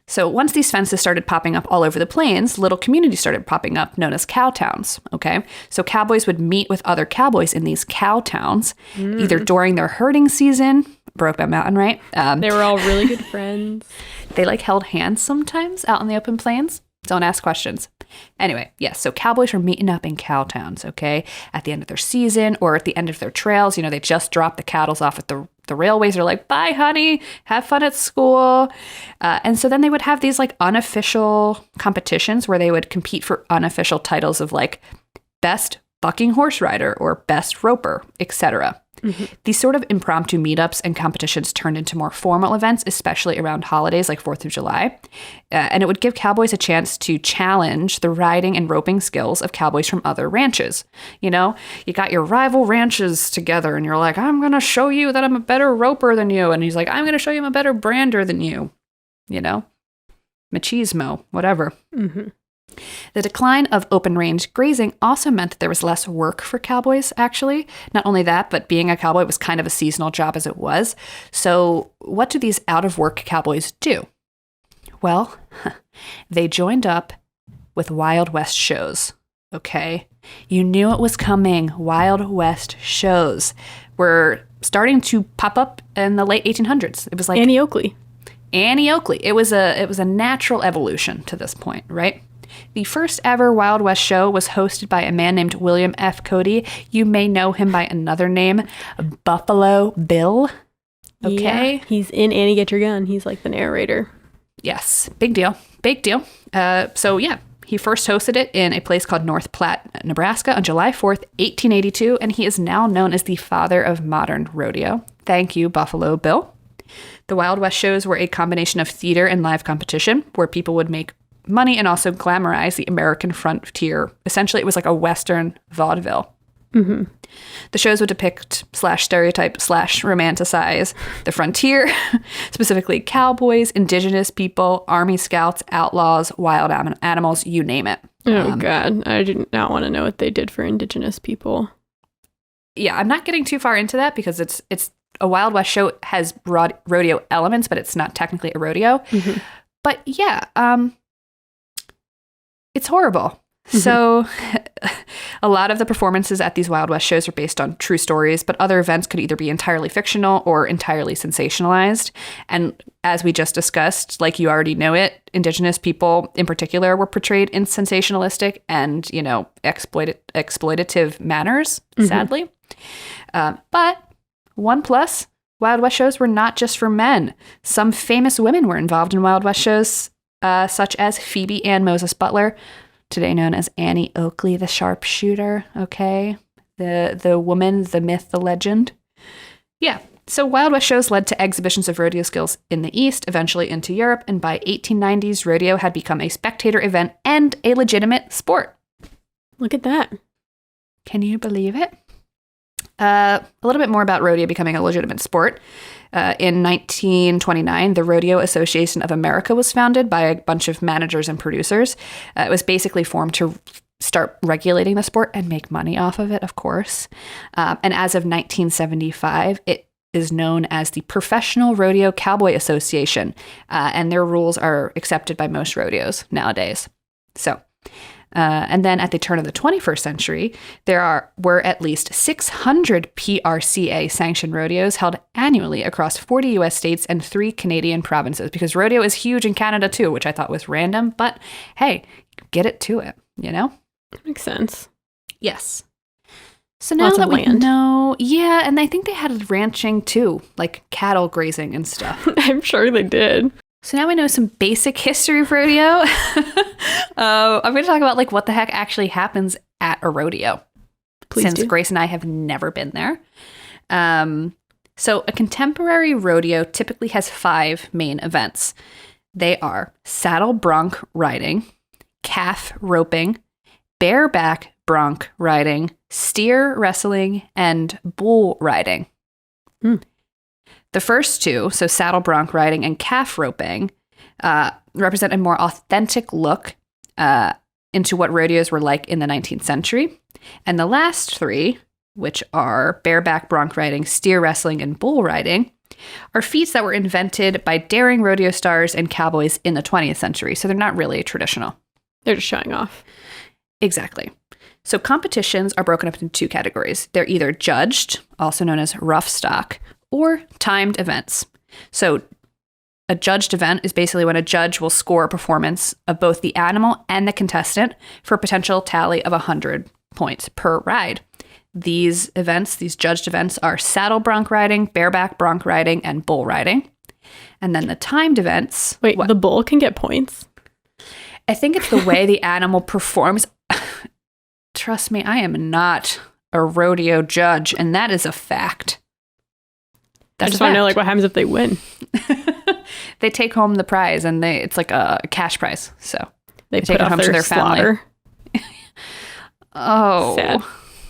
Speaker 3: So once these fences started popping up all over the plains, little communities started popping up known as cow towns. Okay. So cowboys would meet with other cowboys in these cow towns, either during their herding season, Brokeback Mountain, right?
Speaker 2: They were all really good friends.
Speaker 3: They like held hands sometimes out on the open plains. Don't ask questions. Anyway, yes, so cowboys were meeting up in cow towns, okay, at the end of their season or at the end of their trails. You know, they just dropped the cattle off at the railways. They're like, bye, honey, have fun at school. And so then they would have these like unofficial competitions where they would compete for unofficial titles of like best bucking horse rider or best roper, etc. These sort of impromptu meetups and competitions turned into more formal events, especially around holidays like 4th of July. And it would give cowboys a chance to challenge the riding and roping skills of cowboys from other ranches. You know, you got your rival ranches together and you're like, I'm going to show you that I'm a better roper than you. And he's like, I'm going to show you I'm a better brander than you. You know, machismo, whatever. The decline of open range grazing also meant that there was less work for cowboys, actually. Not only that, but being a cowboy was kind of a seasonal job as it was. So what do these out-of-work cowboys do? Well, they joined up with Wild West shows, okay? You knew it was coming. Wild West shows were starting to pop up in the late 1800s. It was like
Speaker 2: Annie Oakley.
Speaker 3: It was a natural evolution to this point, right? The first ever Wild West show was hosted by a man named William F. Cody. You may know him by another name, Buffalo Bill. Okay.
Speaker 2: Yeah, he's in Annie Get Your Gun. He's like the narrator.
Speaker 3: Yes. Big deal. So yeah, he first hosted it in a place called North Platte, Nebraska on July 4th, 1882. And he is now known as the father of modern rodeo. Thank you, Buffalo Bill. The Wild West shows were a combination of theater and live competition where people would make money and also glamorize the American frontier. Essentially, it was like a Western vaudeville. The shows would depict /stereotype /romanticize the frontier, specifically cowboys, indigenous people, army scouts, outlaws, wild animals, you name it.
Speaker 2: Oh, God. I do not want to know what they did for indigenous people.
Speaker 3: Yeah, I'm not getting too far into that because it's a Wild West show has rodeo elements, but it's not technically a rodeo. But yeah, it's horrible. So a lot of the performances at these Wild West shows are based on true stories, but other events could either be entirely fictional or entirely sensationalized. And as we just discussed, like you already know it, indigenous people in particular were portrayed in sensationalistic and, you know, exploitative manners, sadly. But one plus, Wild West shows were not just for men. Some famous women were involved in Wild West shows, such as Phoebe Ann Moses Butler, today known as Annie Oakley, the sharpshooter, okay? The woman, the myth, the legend. Yeah, so Wild West shows led to exhibitions of rodeo skills in the East, eventually into Europe, and by 1890s, rodeo had become a spectator event and a legitimate sport.
Speaker 2: Look at that.
Speaker 3: Can you believe it? A little bit more about rodeo becoming a legitimate sport. In 1929, the Rodeo Association of America was founded by a bunch of managers and producers. It was basically formed to start regulating the sport and make money off of it, of course. And as of 1975, it is known as the Professional Rodeo Cowboy Association, and their rules are accepted by most rodeos nowadays. So And then at the turn of the 21st century, were at least 600 PRCA sanctioned rodeos held annually across 40 U.S. states and 3 Canadian provinces, because rodeo is huge in Canada too, which I thought was random. But hey, get it to it, you know?
Speaker 2: Makes sense.
Speaker 3: Yes. So now
Speaker 2: Lots
Speaker 3: that
Speaker 2: of
Speaker 3: we
Speaker 2: land.
Speaker 3: know, yeah, and I think they had ranching too, like cattle grazing and stuff.
Speaker 2: I'm sure they did.
Speaker 3: So now we know some basic history of rodeo. I'm going to talk about like what the heck actually happens at a rodeo.
Speaker 2: Please
Speaker 3: Since
Speaker 2: do.
Speaker 3: Grace and I have never been there. So a contemporary rodeo typically has 5 main events. They are saddle bronc riding, calf roping, bareback bronc riding, steer wrestling, and bull riding. The first 2, so saddle bronc riding and calf roping, represent a more authentic look into what rodeos were like in the 19th century. And the last 3, which are bareback bronc riding, steer wrestling, and bull riding, are feats that were invented by daring rodeo stars and cowboys in the 20th century. So they're not really traditional.
Speaker 2: They're just showing off.
Speaker 3: Exactly. So competitions are broken up into 2 categories. They're either judged, also known as rough stock, or timed events. So a judged event is basically when a judge will score a performance of both the animal and the contestant for a potential tally of 100 points per ride. These judged events, are saddle bronc riding, bareback bronc riding, and bull riding. And then the timed events...
Speaker 2: Wait, the bull can get points?
Speaker 3: I think it's the way the animal performs. Trust me, I am not a rodeo judge, and that is a fact.
Speaker 2: I just want to know, like, what happens if they win?
Speaker 3: They take home the prize, and it's like a cash prize. So
Speaker 2: They
Speaker 3: take
Speaker 2: put
Speaker 3: it
Speaker 2: off
Speaker 3: home to their
Speaker 2: slaughter.
Speaker 3: family. Oh,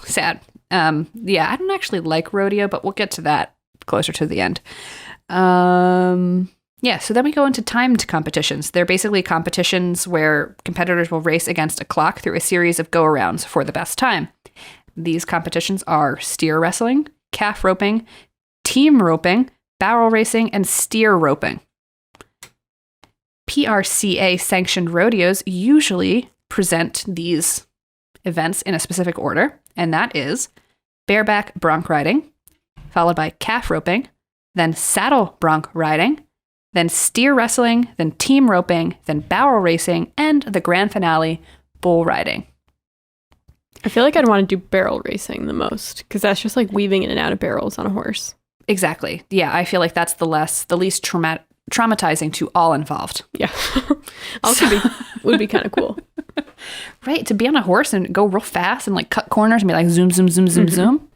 Speaker 2: Sad.
Speaker 3: Yeah, I don't actually like rodeo, but we'll get to that closer to the end. Yeah, so then we go into timed competitions. They're basically competitions where competitors will race against a clock through a series of go-arounds for the best time. These competitions are steer wrestling, calf roping, team roping, barrel racing, and steer roping. PRCA sanctioned rodeos usually present these events in a specific order, and that is bareback bronc riding, followed by calf roping, then saddle bronc riding, then steer wrestling, then team roping, then barrel racing, and the grand finale, bull riding.
Speaker 2: I feel like I'd want to do barrel racing the most, because that's just like weaving in and out of barrels on a horse.
Speaker 3: Exactly. Yeah, I feel like that's the least traumatizing to all involved.
Speaker 2: Yeah. Also would be kind of cool.
Speaker 3: Right, to be on a horse and go real fast and like cut corners and be like zoom, zoom, zoom, zoom, zoom.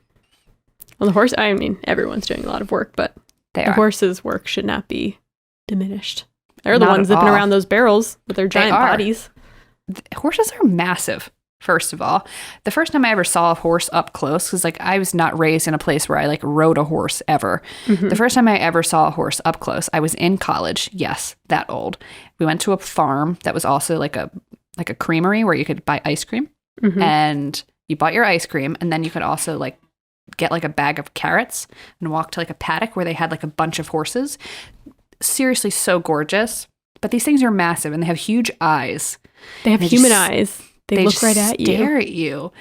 Speaker 2: Well, the horse, I mean, everyone's doing a lot of work, but the horse's work should not be diminished. They're the
Speaker 3: Not
Speaker 2: ones
Speaker 3: at
Speaker 2: zipping
Speaker 3: all.
Speaker 2: around those barrels with their giant
Speaker 3: are.
Speaker 2: bodies.
Speaker 3: Horses are massive, first of all. The first time I ever saw a horse up close, because like I was not raised in a place where I like rode a horse ever. The first time I ever saw a horse up close, I was in college. Yes, that old. We went to a farm that was also like a creamery where you could buy ice cream. And you bought your ice cream, and then you could also like get like a bag of carrots and walk to like a paddock where they had like a bunch of horses. Seriously, so gorgeous. But these things are massive, and they have huge eyes.
Speaker 2: They have human eyes. They look
Speaker 3: just
Speaker 2: right at you.
Speaker 3: Stare at you.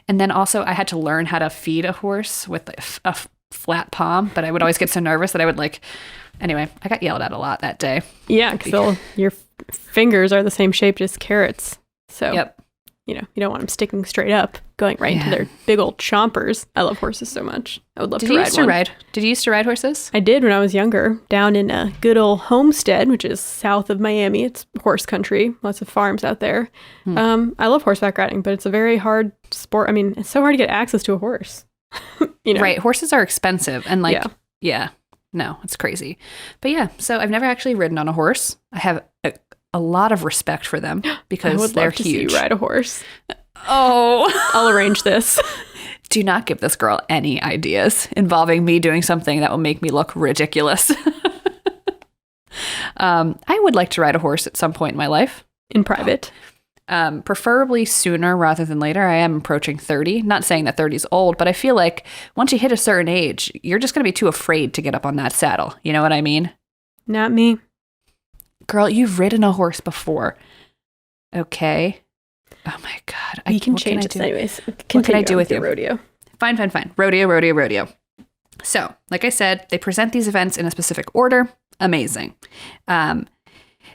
Speaker 3: And then also, I had to learn how to feed a horse with a flat palm, but I would always get so nervous that I would like. Anyway, I got yelled at a lot that day.
Speaker 2: Yeah, because your fingers are the same shape as carrots. So, you know, you don't want them sticking straight up, going right into their big old chompers. I love horses so much. I would love to ride one.
Speaker 3: Did you used to ride horses?
Speaker 2: I did when I was younger, down in a good old Homestead, which is south of Miami. It's horse country, lots of farms out there. I love horseback riding, but it's a very hard sport. I mean, it's so hard to get access to a horse. You know?
Speaker 3: Right. Horses are expensive, and like, no, it's crazy. But yeah, so I've never actually ridden on a horse. I have a lot of respect for them because they're huge.
Speaker 2: See you ride a horse.
Speaker 3: Oh,
Speaker 2: I'll arrange this.
Speaker 3: Do not give this girl any ideas involving me doing something that will make me look ridiculous. I would like to ride a horse at some point in my life.
Speaker 2: In private.
Speaker 3: Preferably sooner rather than later. I am approaching 30. Not saying that 30 is old, but I feel like once you hit a certain age, you're just going to be too afraid to get up on that saddle. You know what I mean?
Speaker 2: Not me.
Speaker 3: Girl, you've ridden a horse before. Okay. Oh my God.
Speaker 2: You can change this anyways.
Speaker 3: What can I do with you?
Speaker 2: Rodeo.
Speaker 3: Fine. Rodeo. So, like I said, they present these events in a specific order. Amazing.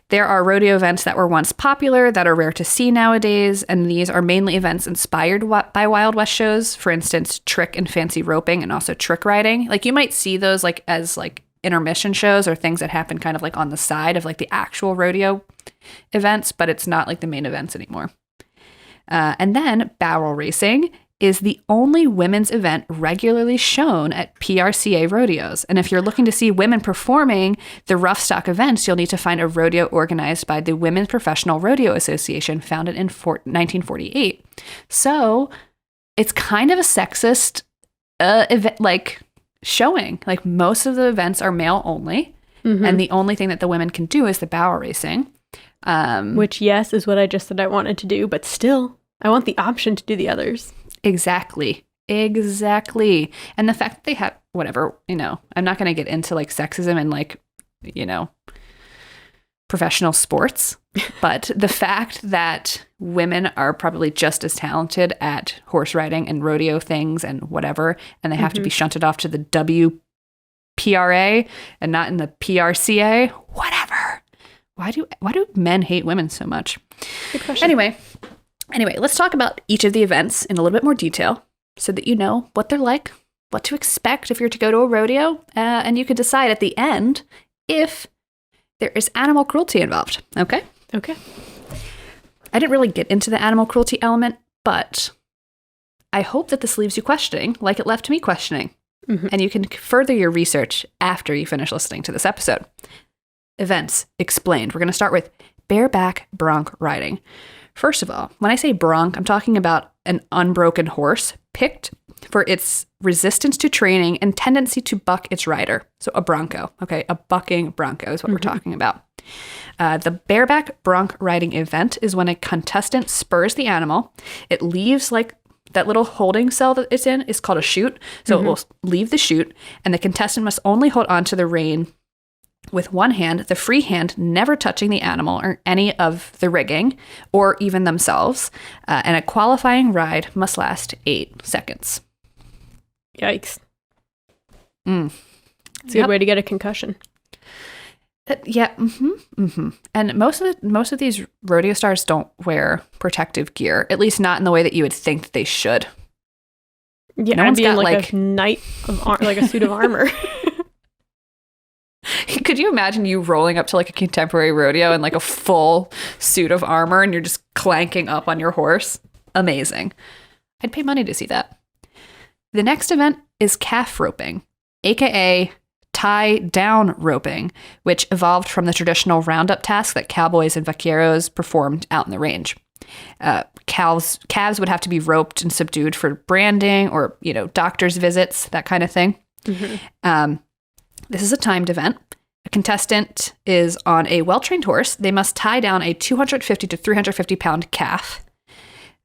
Speaker 3: There are rodeo events that were once popular that are rare to see nowadays, and these are mainly events inspired by Wild West shows. For instance, trick and fancy roping, and also trick riding. Like, you might see those like as like intermission shows or things that happen kind of like on the side of like the actual rodeo events, but it's not like the main events anymore. And then barrel racing is the only women's event regularly shown at PRCA rodeos. And if you're looking to see women performing the rough stock events, you'll need to find a rodeo organized by the Women's Professional Rodeo Association, founded in 1948. So it's kind of a sexist event, like showing. Like, most of the events are male only, and the only thing that the women can do is the barrel racing.
Speaker 2: Which, yes, is what I just said I wanted to do, but still, I want the option to do the others. Exactly.
Speaker 3: And the fact that they have, whatever, I'm not going to get into like sexism and like, professional sports, but the fact that women are probably just as talented at horse riding and rodeo things and whatever, and they have to be shunted off to the WPRA and not in the PRCA, whatever. Why do men hate women so much?
Speaker 2: Good question.
Speaker 3: Anyway, let's talk about each of the events in a little bit more detail so that you know what they're like, what to expect if you're to go to a rodeo, and you can decide at the end if there is animal cruelty involved. Okay?
Speaker 2: Okay.
Speaker 3: I didn't really get into the animal cruelty element, but I hope that this leaves you questioning, like it left me questioning, and you can further your research after you finish listening to this episode. Events explained. We're going to start with bareback bronc riding. First of all, when I say bronc, I'm talking about an unbroken horse picked for its resistance to training and tendency to buck its rider. So a bronco, okay? A bucking bronco is what we're talking about. The bareback bronc riding event is when a contestant spurs the animal. It leaves like that little holding cell that it's in is called a chute. So it will leave the chute, and the contestant must only hold on to the rein with one hand, the free hand never touching the animal or any of the rigging or even themselves. And a qualifying ride must last 8 seconds.
Speaker 2: Yikes. It's a good way to get a concussion.
Speaker 3: And most of these rodeo stars don't wear protective gear, at least not in the way that you would think that they should.
Speaker 2: Yeah, no one's got like a knight of like a suit of armor.
Speaker 3: Could you imagine you rolling up to like a contemporary rodeo in like a full suit of armor and you're just clanking up on your horse? Amazing. I'd pay money to see that. The next event is calf roping, aka tie down roping, which evolved from the traditional roundup task that cowboys and vaqueros performed out in the range. Calves would have to be roped and subdued for branding or, doctor's visits, that kind of thing. This is a timed event. A contestant is on a well-trained horse. They must tie down a 250 to 350 pound calf.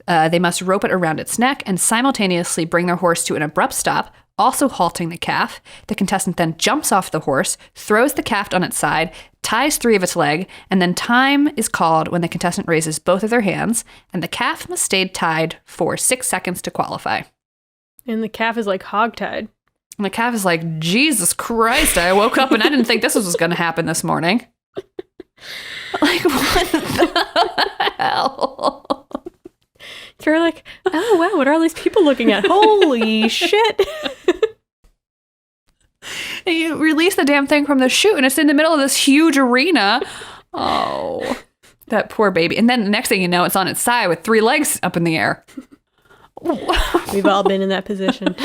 Speaker 3: They must rope it around its neck and simultaneously bring their horse to an abrupt stop, also halting the calf. The contestant then jumps off the horse, throws the calf on its side, ties 3 of its legs, and then time is called when the contestant raises both of their hands, and the calf must stay tied for 6 seconds to qualify.
Speaker 2: And the calf is like hogtied.
Speaker 3: And the calf is like, Jesus Christ, I woke up and I didn't think this was going to happen this morning. Like, what the hell?
Speaker 2: You're like, oh, wow, what are all these people looking at? Holy shit.
Speaker 3: And you release the damn thing from the chute and it's in the middle of this huge arena. Oh, that poor baby. And then the next thing you know, it's on its side with 3 legs up in the air.
Speaker 2: We've all been in that position.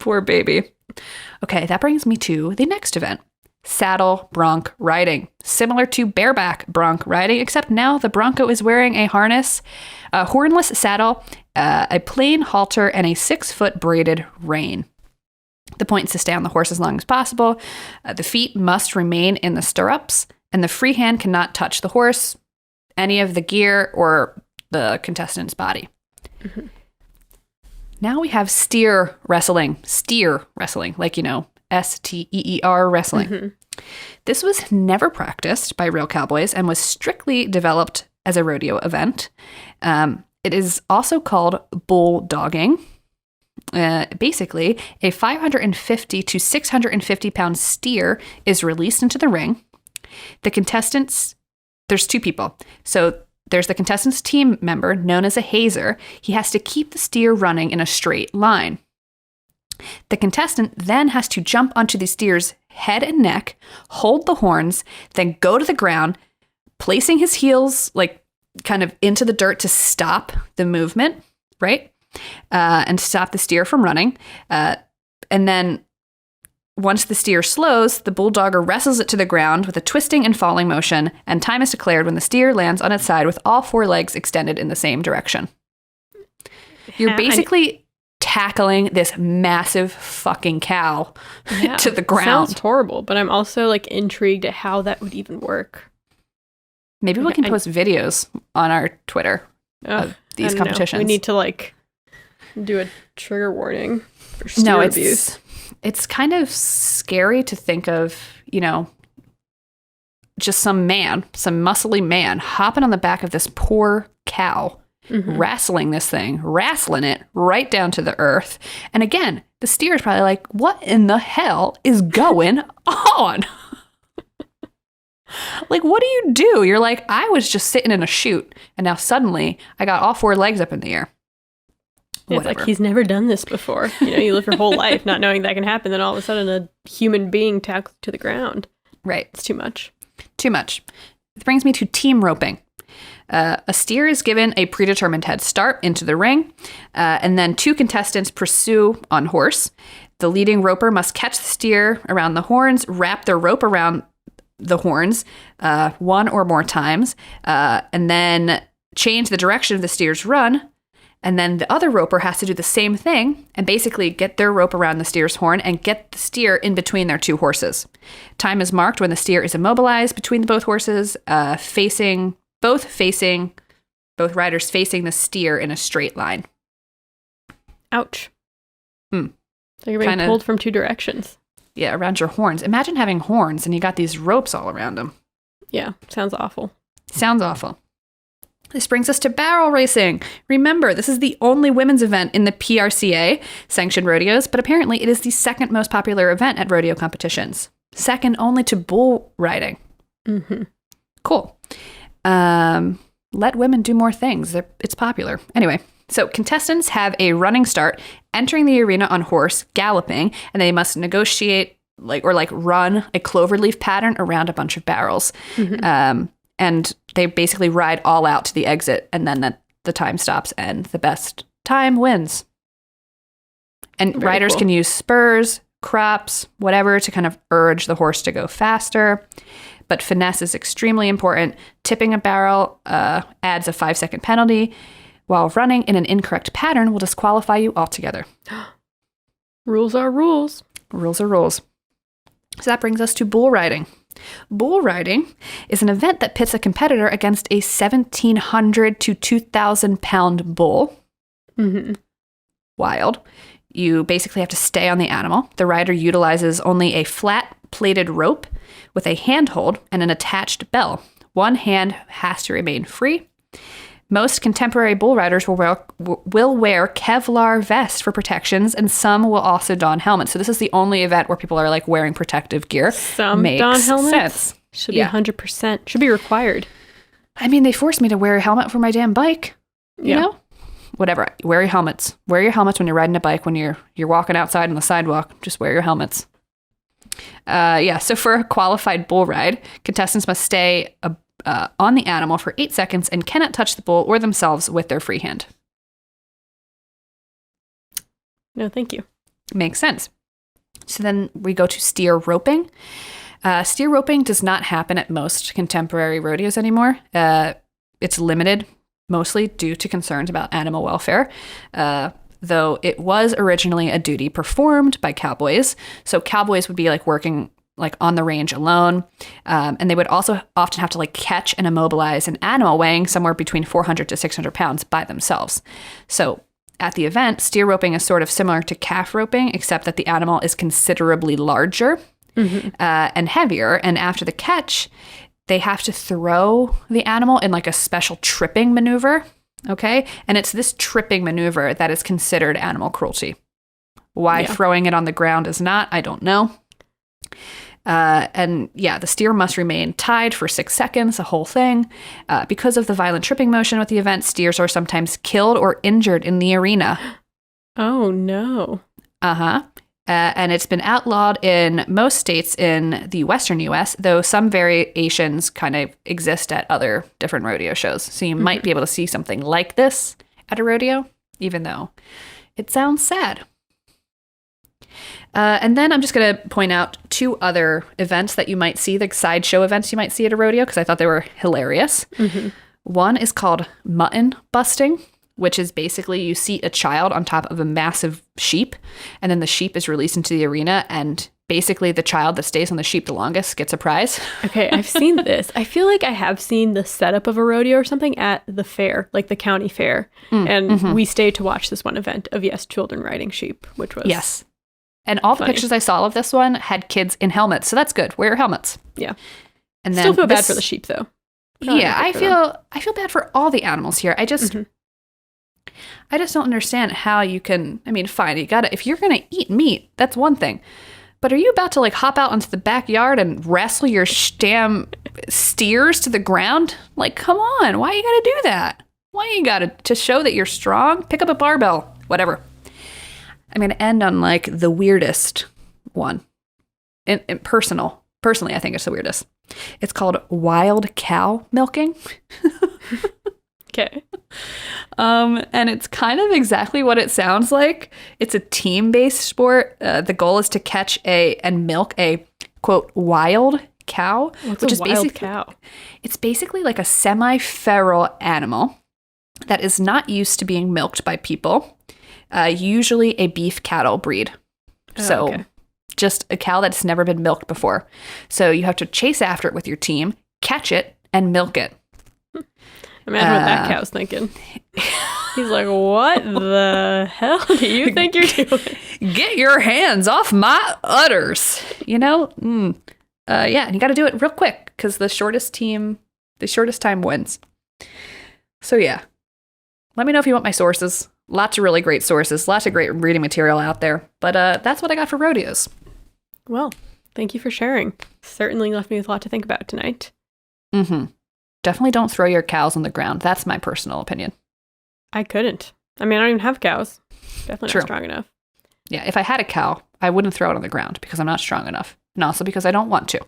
Speaker 3: Poor baby. Okay, that brings me to the next event. Saddle bronc riding. Similar to bareback bronc riding, except now the bronco is wearing a harness, a hornless saddle, a plain halter, and a 6-foot braided rein. The point is to stay on the horse as long as possible. The feet must remain in the stirrups, and the free hand cannot touch the horse, any of the gear, or the contestant's body. Now we have steer wrestling, like, STEER wrestling. This was never practiced by real cowboys and was strictly developed as a rodeo event. It is also called bulldogging. Basically, a 550 to 650 pound steer is released into the ring. The contestants, there's two people. So there's the contestant's team member known as a hazer. He has to keep the steer running in a straight line. The contestant then has to jump onto the steer's head and neck, hold the horns, then go to the ground, placing his heels like kind of into the dirt to stop the movement, right? And stop the steer from running. And then once the steer slows, the bulldogger wrestles it to the ground with a twisting and falling motion, and time is declared when the steer lands on its side with all four legs extended in the same direction. You're basically tackling this massive fucking cow to the ground.
Speaker 2: Sounds horrible, but I'm also like intrigued at how that would even work.
Speaker 3: Maybe we can post videos on our Twitter of these competitions.
Speaker 2: We need to like do a trigger warning for steer abuse.
Speaker 3: It's kind of scary to think of, you know, just some muscly man hopping on the back of this poor cow, wrestling this thing, wrestling it right down to the earth. And again, the steer is probably like, what in the hell is going on? Like, what do you do? You're like, I was just sitting in a chute, and now suddenly I got all four legs up in the air.
Speaker 2: It's like he's never done this before. You know, you live your whole life not knowing that can happen. Then all of a sudden a human being tackled to the ground. Right. It's too much.
Speaker 3: Too much. It brings me to team roping. A steer is given a predetermined head start into the ring, and then two contestants pursue on horse. The leading roper must catch the steer around the horns, wrap their rope around the horns one or more times, and then change the direction of the steer's run. And then the other roper has to do the same thing and basically get their rope around the steer's horn and get the steer in between their two horses. Time is marked when the steer is immobilized between the both horses, both riders facing the steer in a straight line.
Speaker 2: Ouch. So you're being pulled from two directions.
Speaker 3: Yeah, around your horns. Imagine having horns and you got these ropes all around them.
Speaker 2: Yeah, sounds awful.
Speaker 3: Sounds awful. This brings us to barrel racing. Remember, this is the only women's event in the PRCA sanctioned rodeos, but apparently it is the second most popular event at rodeo competitions. Second only to bull riding. Cool. Let women do more things. It's popular. Anyway, so contestants have a running start, entering the arena on horse, galloping, and they must negotiate run a cloverleaf pattern around a bunch of barrels. And they basically ride all out to the exit, and then the time stops, and the best time wins. And
Speaker 2: Very
Speaker 3: riders
Speaker 2: cool.
Speaker 3: can use spurs, crops, whatever, to kind of urge the horse to go faster. But finesse is extremely important. Tipping a barrel adds a 5-second penalty, while running in an incorrect pattern will disqualify you altogether.
Speaker 2: Rules are rules.
Speaker 3: Rules are rules. So that brings us to bull riding. Bull riding is an event that pits a competitor against a 1,700 to 2,000 pound bull. Wild. You basically have to stay on the animal. The rider utilizes only a flat plated rope with a handhold and an attached bell. One hand has to remain free. Most contemporary bull riders will wear Kevlar vests for protections, and some will also don helmets. So this is the only event where people are like wearing protective gear.
Speaker 2: Some
Speaker 3: Makes
Speaker 2: don helmets.
Speaker 3: Sense.
Speaker 2: Should be 100%. Should be required.
Speaker 3: I mean, they forced me to wear a helmet for my damn bike. You know? Whatever. Wear your helmets. Wear your helmets when you're riding a bike. When you're walking outside on the sidewalk, just wear your helmets. So for a qualified bull ride, contestants must stay on the animal for 8 seconds and cannot touch the bull or themselves with their free hand.
Speaker 2: No, thank you.
Speaker 3: Makes sense. So then we go to steer roping. Steer roping does not happen at most contemporary rodeos anymore. It's limited mostly due to concerns about animal welfare, though it was originally a duty performed by cowboys. So cowboys would be like working like on the range alone. And they would also often have to like catch and immobilize an animal weighing somewhere between 400 to 600 pounds by themselves. So at the event, steer roping is sort of similar to calf roping, except that the animal is considerably larger and heavier. And after the catch, they have to throw the animal in like a special tripping maneuver. Okay. And it's this tripping maneuver that is considered animal cruelty. Why throwing it on the ground is not, I don't know. And yeah, the steer must remain tied for 6 seconds, the whole thing. Because of the violent tripping motion with the event, steers are sometimes killed or injured in the arena.
Speaker 2: Oh, no.
Speaker 3: And it's been outlawed in most states in the Western U.S., though some variations kind of exist at other different rodeo shows. So you might be able to see something like this at a rodeo, even though it sounds sad. And then I'm just going to point out 2 other events that you might see, the sideshow events you might see at a rodeo, because I thought they were hilarious. One is called mutton busting, which is basically you seat a child on top of a massive sheep, and then the sheep is released into the arena, and basically the child that stays on the sheep the longest gets a prize.
Speaker 2: Okay, I've seen this. I feel like I have seen the setup of a rodeo or something at the fair, like the county fair. And we stayed to watch this one event of, children riding sheep, which was...
Speaker 3: Yes. And all the pictures I saw of this one had kids in helmets, so that's good. Wear your helmets.
Speaker 2: Yeah.
Speaker 3: And then
Speaker 2: still feel bad for the sheep, though.
Speaker 3: I feel bad for all the animals here. I just don't understand how you can. I mean, fine, if you're gonna eat meat, that's one thing. But are you about to like hop out into the backyard and wrestle your damn steers to the ground? Like, come on, why you gotta do that? Why you gotta, to show that you're strong? Pick up a barbell, whatever. I'm gonna end on like the weirdest one. Personally, I think it's the weirdest. It's called wild cow milking.
Speaker 2: Okay.
Speaker 3: And it's kind of exactly what it sounds like. It's a team-based sport. The goal is to catch and milk a, quote, wild cow.
Speaker 2: What's a wild cow?
Speaker 3: It's basically like a semi-feral animal that is not used to being milked by people, usually a beef cattle breed. Just a cow that's never been milked before. So you have to chase after it with your team, catch it, and milk it.
Speaker 2: Imagine what that cow's thinking. He's like, what the hell do you think you're doing?
Speaker 3: Get your hands off my udders. You know? And you got to do it real quick because the shortest time wins. So yeah. Let me know if you want my sources. Lots of really great sources. Lots of great reading material out there. But that's what I got for rodeos.
Speaker 2: Well, thank you for sharing. Certainly left me with a lot to think about tonight.
Speaker 3: Definitely don't throw your cows on the ground. That's my personal opinion.
Speaker 2: I couldn't. I mean, I don't even have cows. Definitely not strong enough.
Speaker 3: Yeah, if I had a cow, I wouldn't throw it on the ground because I'm not strong enough. And also because I don't want to.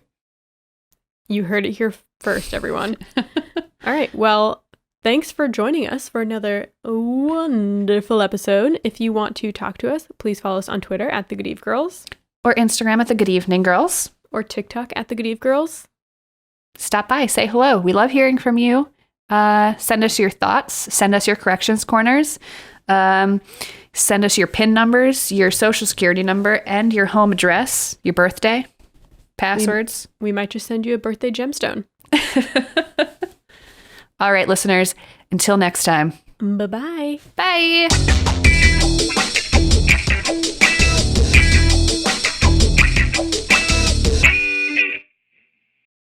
Speaker 3: You heard it here first, everyone. All right. Well, thanks for joining us for another wonderful episode. If you want to talk to us, please follow us on Twitter at The Good Eve Girls. Or Instagram at The Good Evening Girls. Or TikTok at The Good Eve Girls. Stop by, say hello. We love hearing from you. Send us your thoughts. Send us your corrections corners. Send us your PIN numbers, your social security number, and your home address, your birthday, passwords. We might just send you a birthday gemstone. All right, listeners. Until next time. Bye-bye. Bye.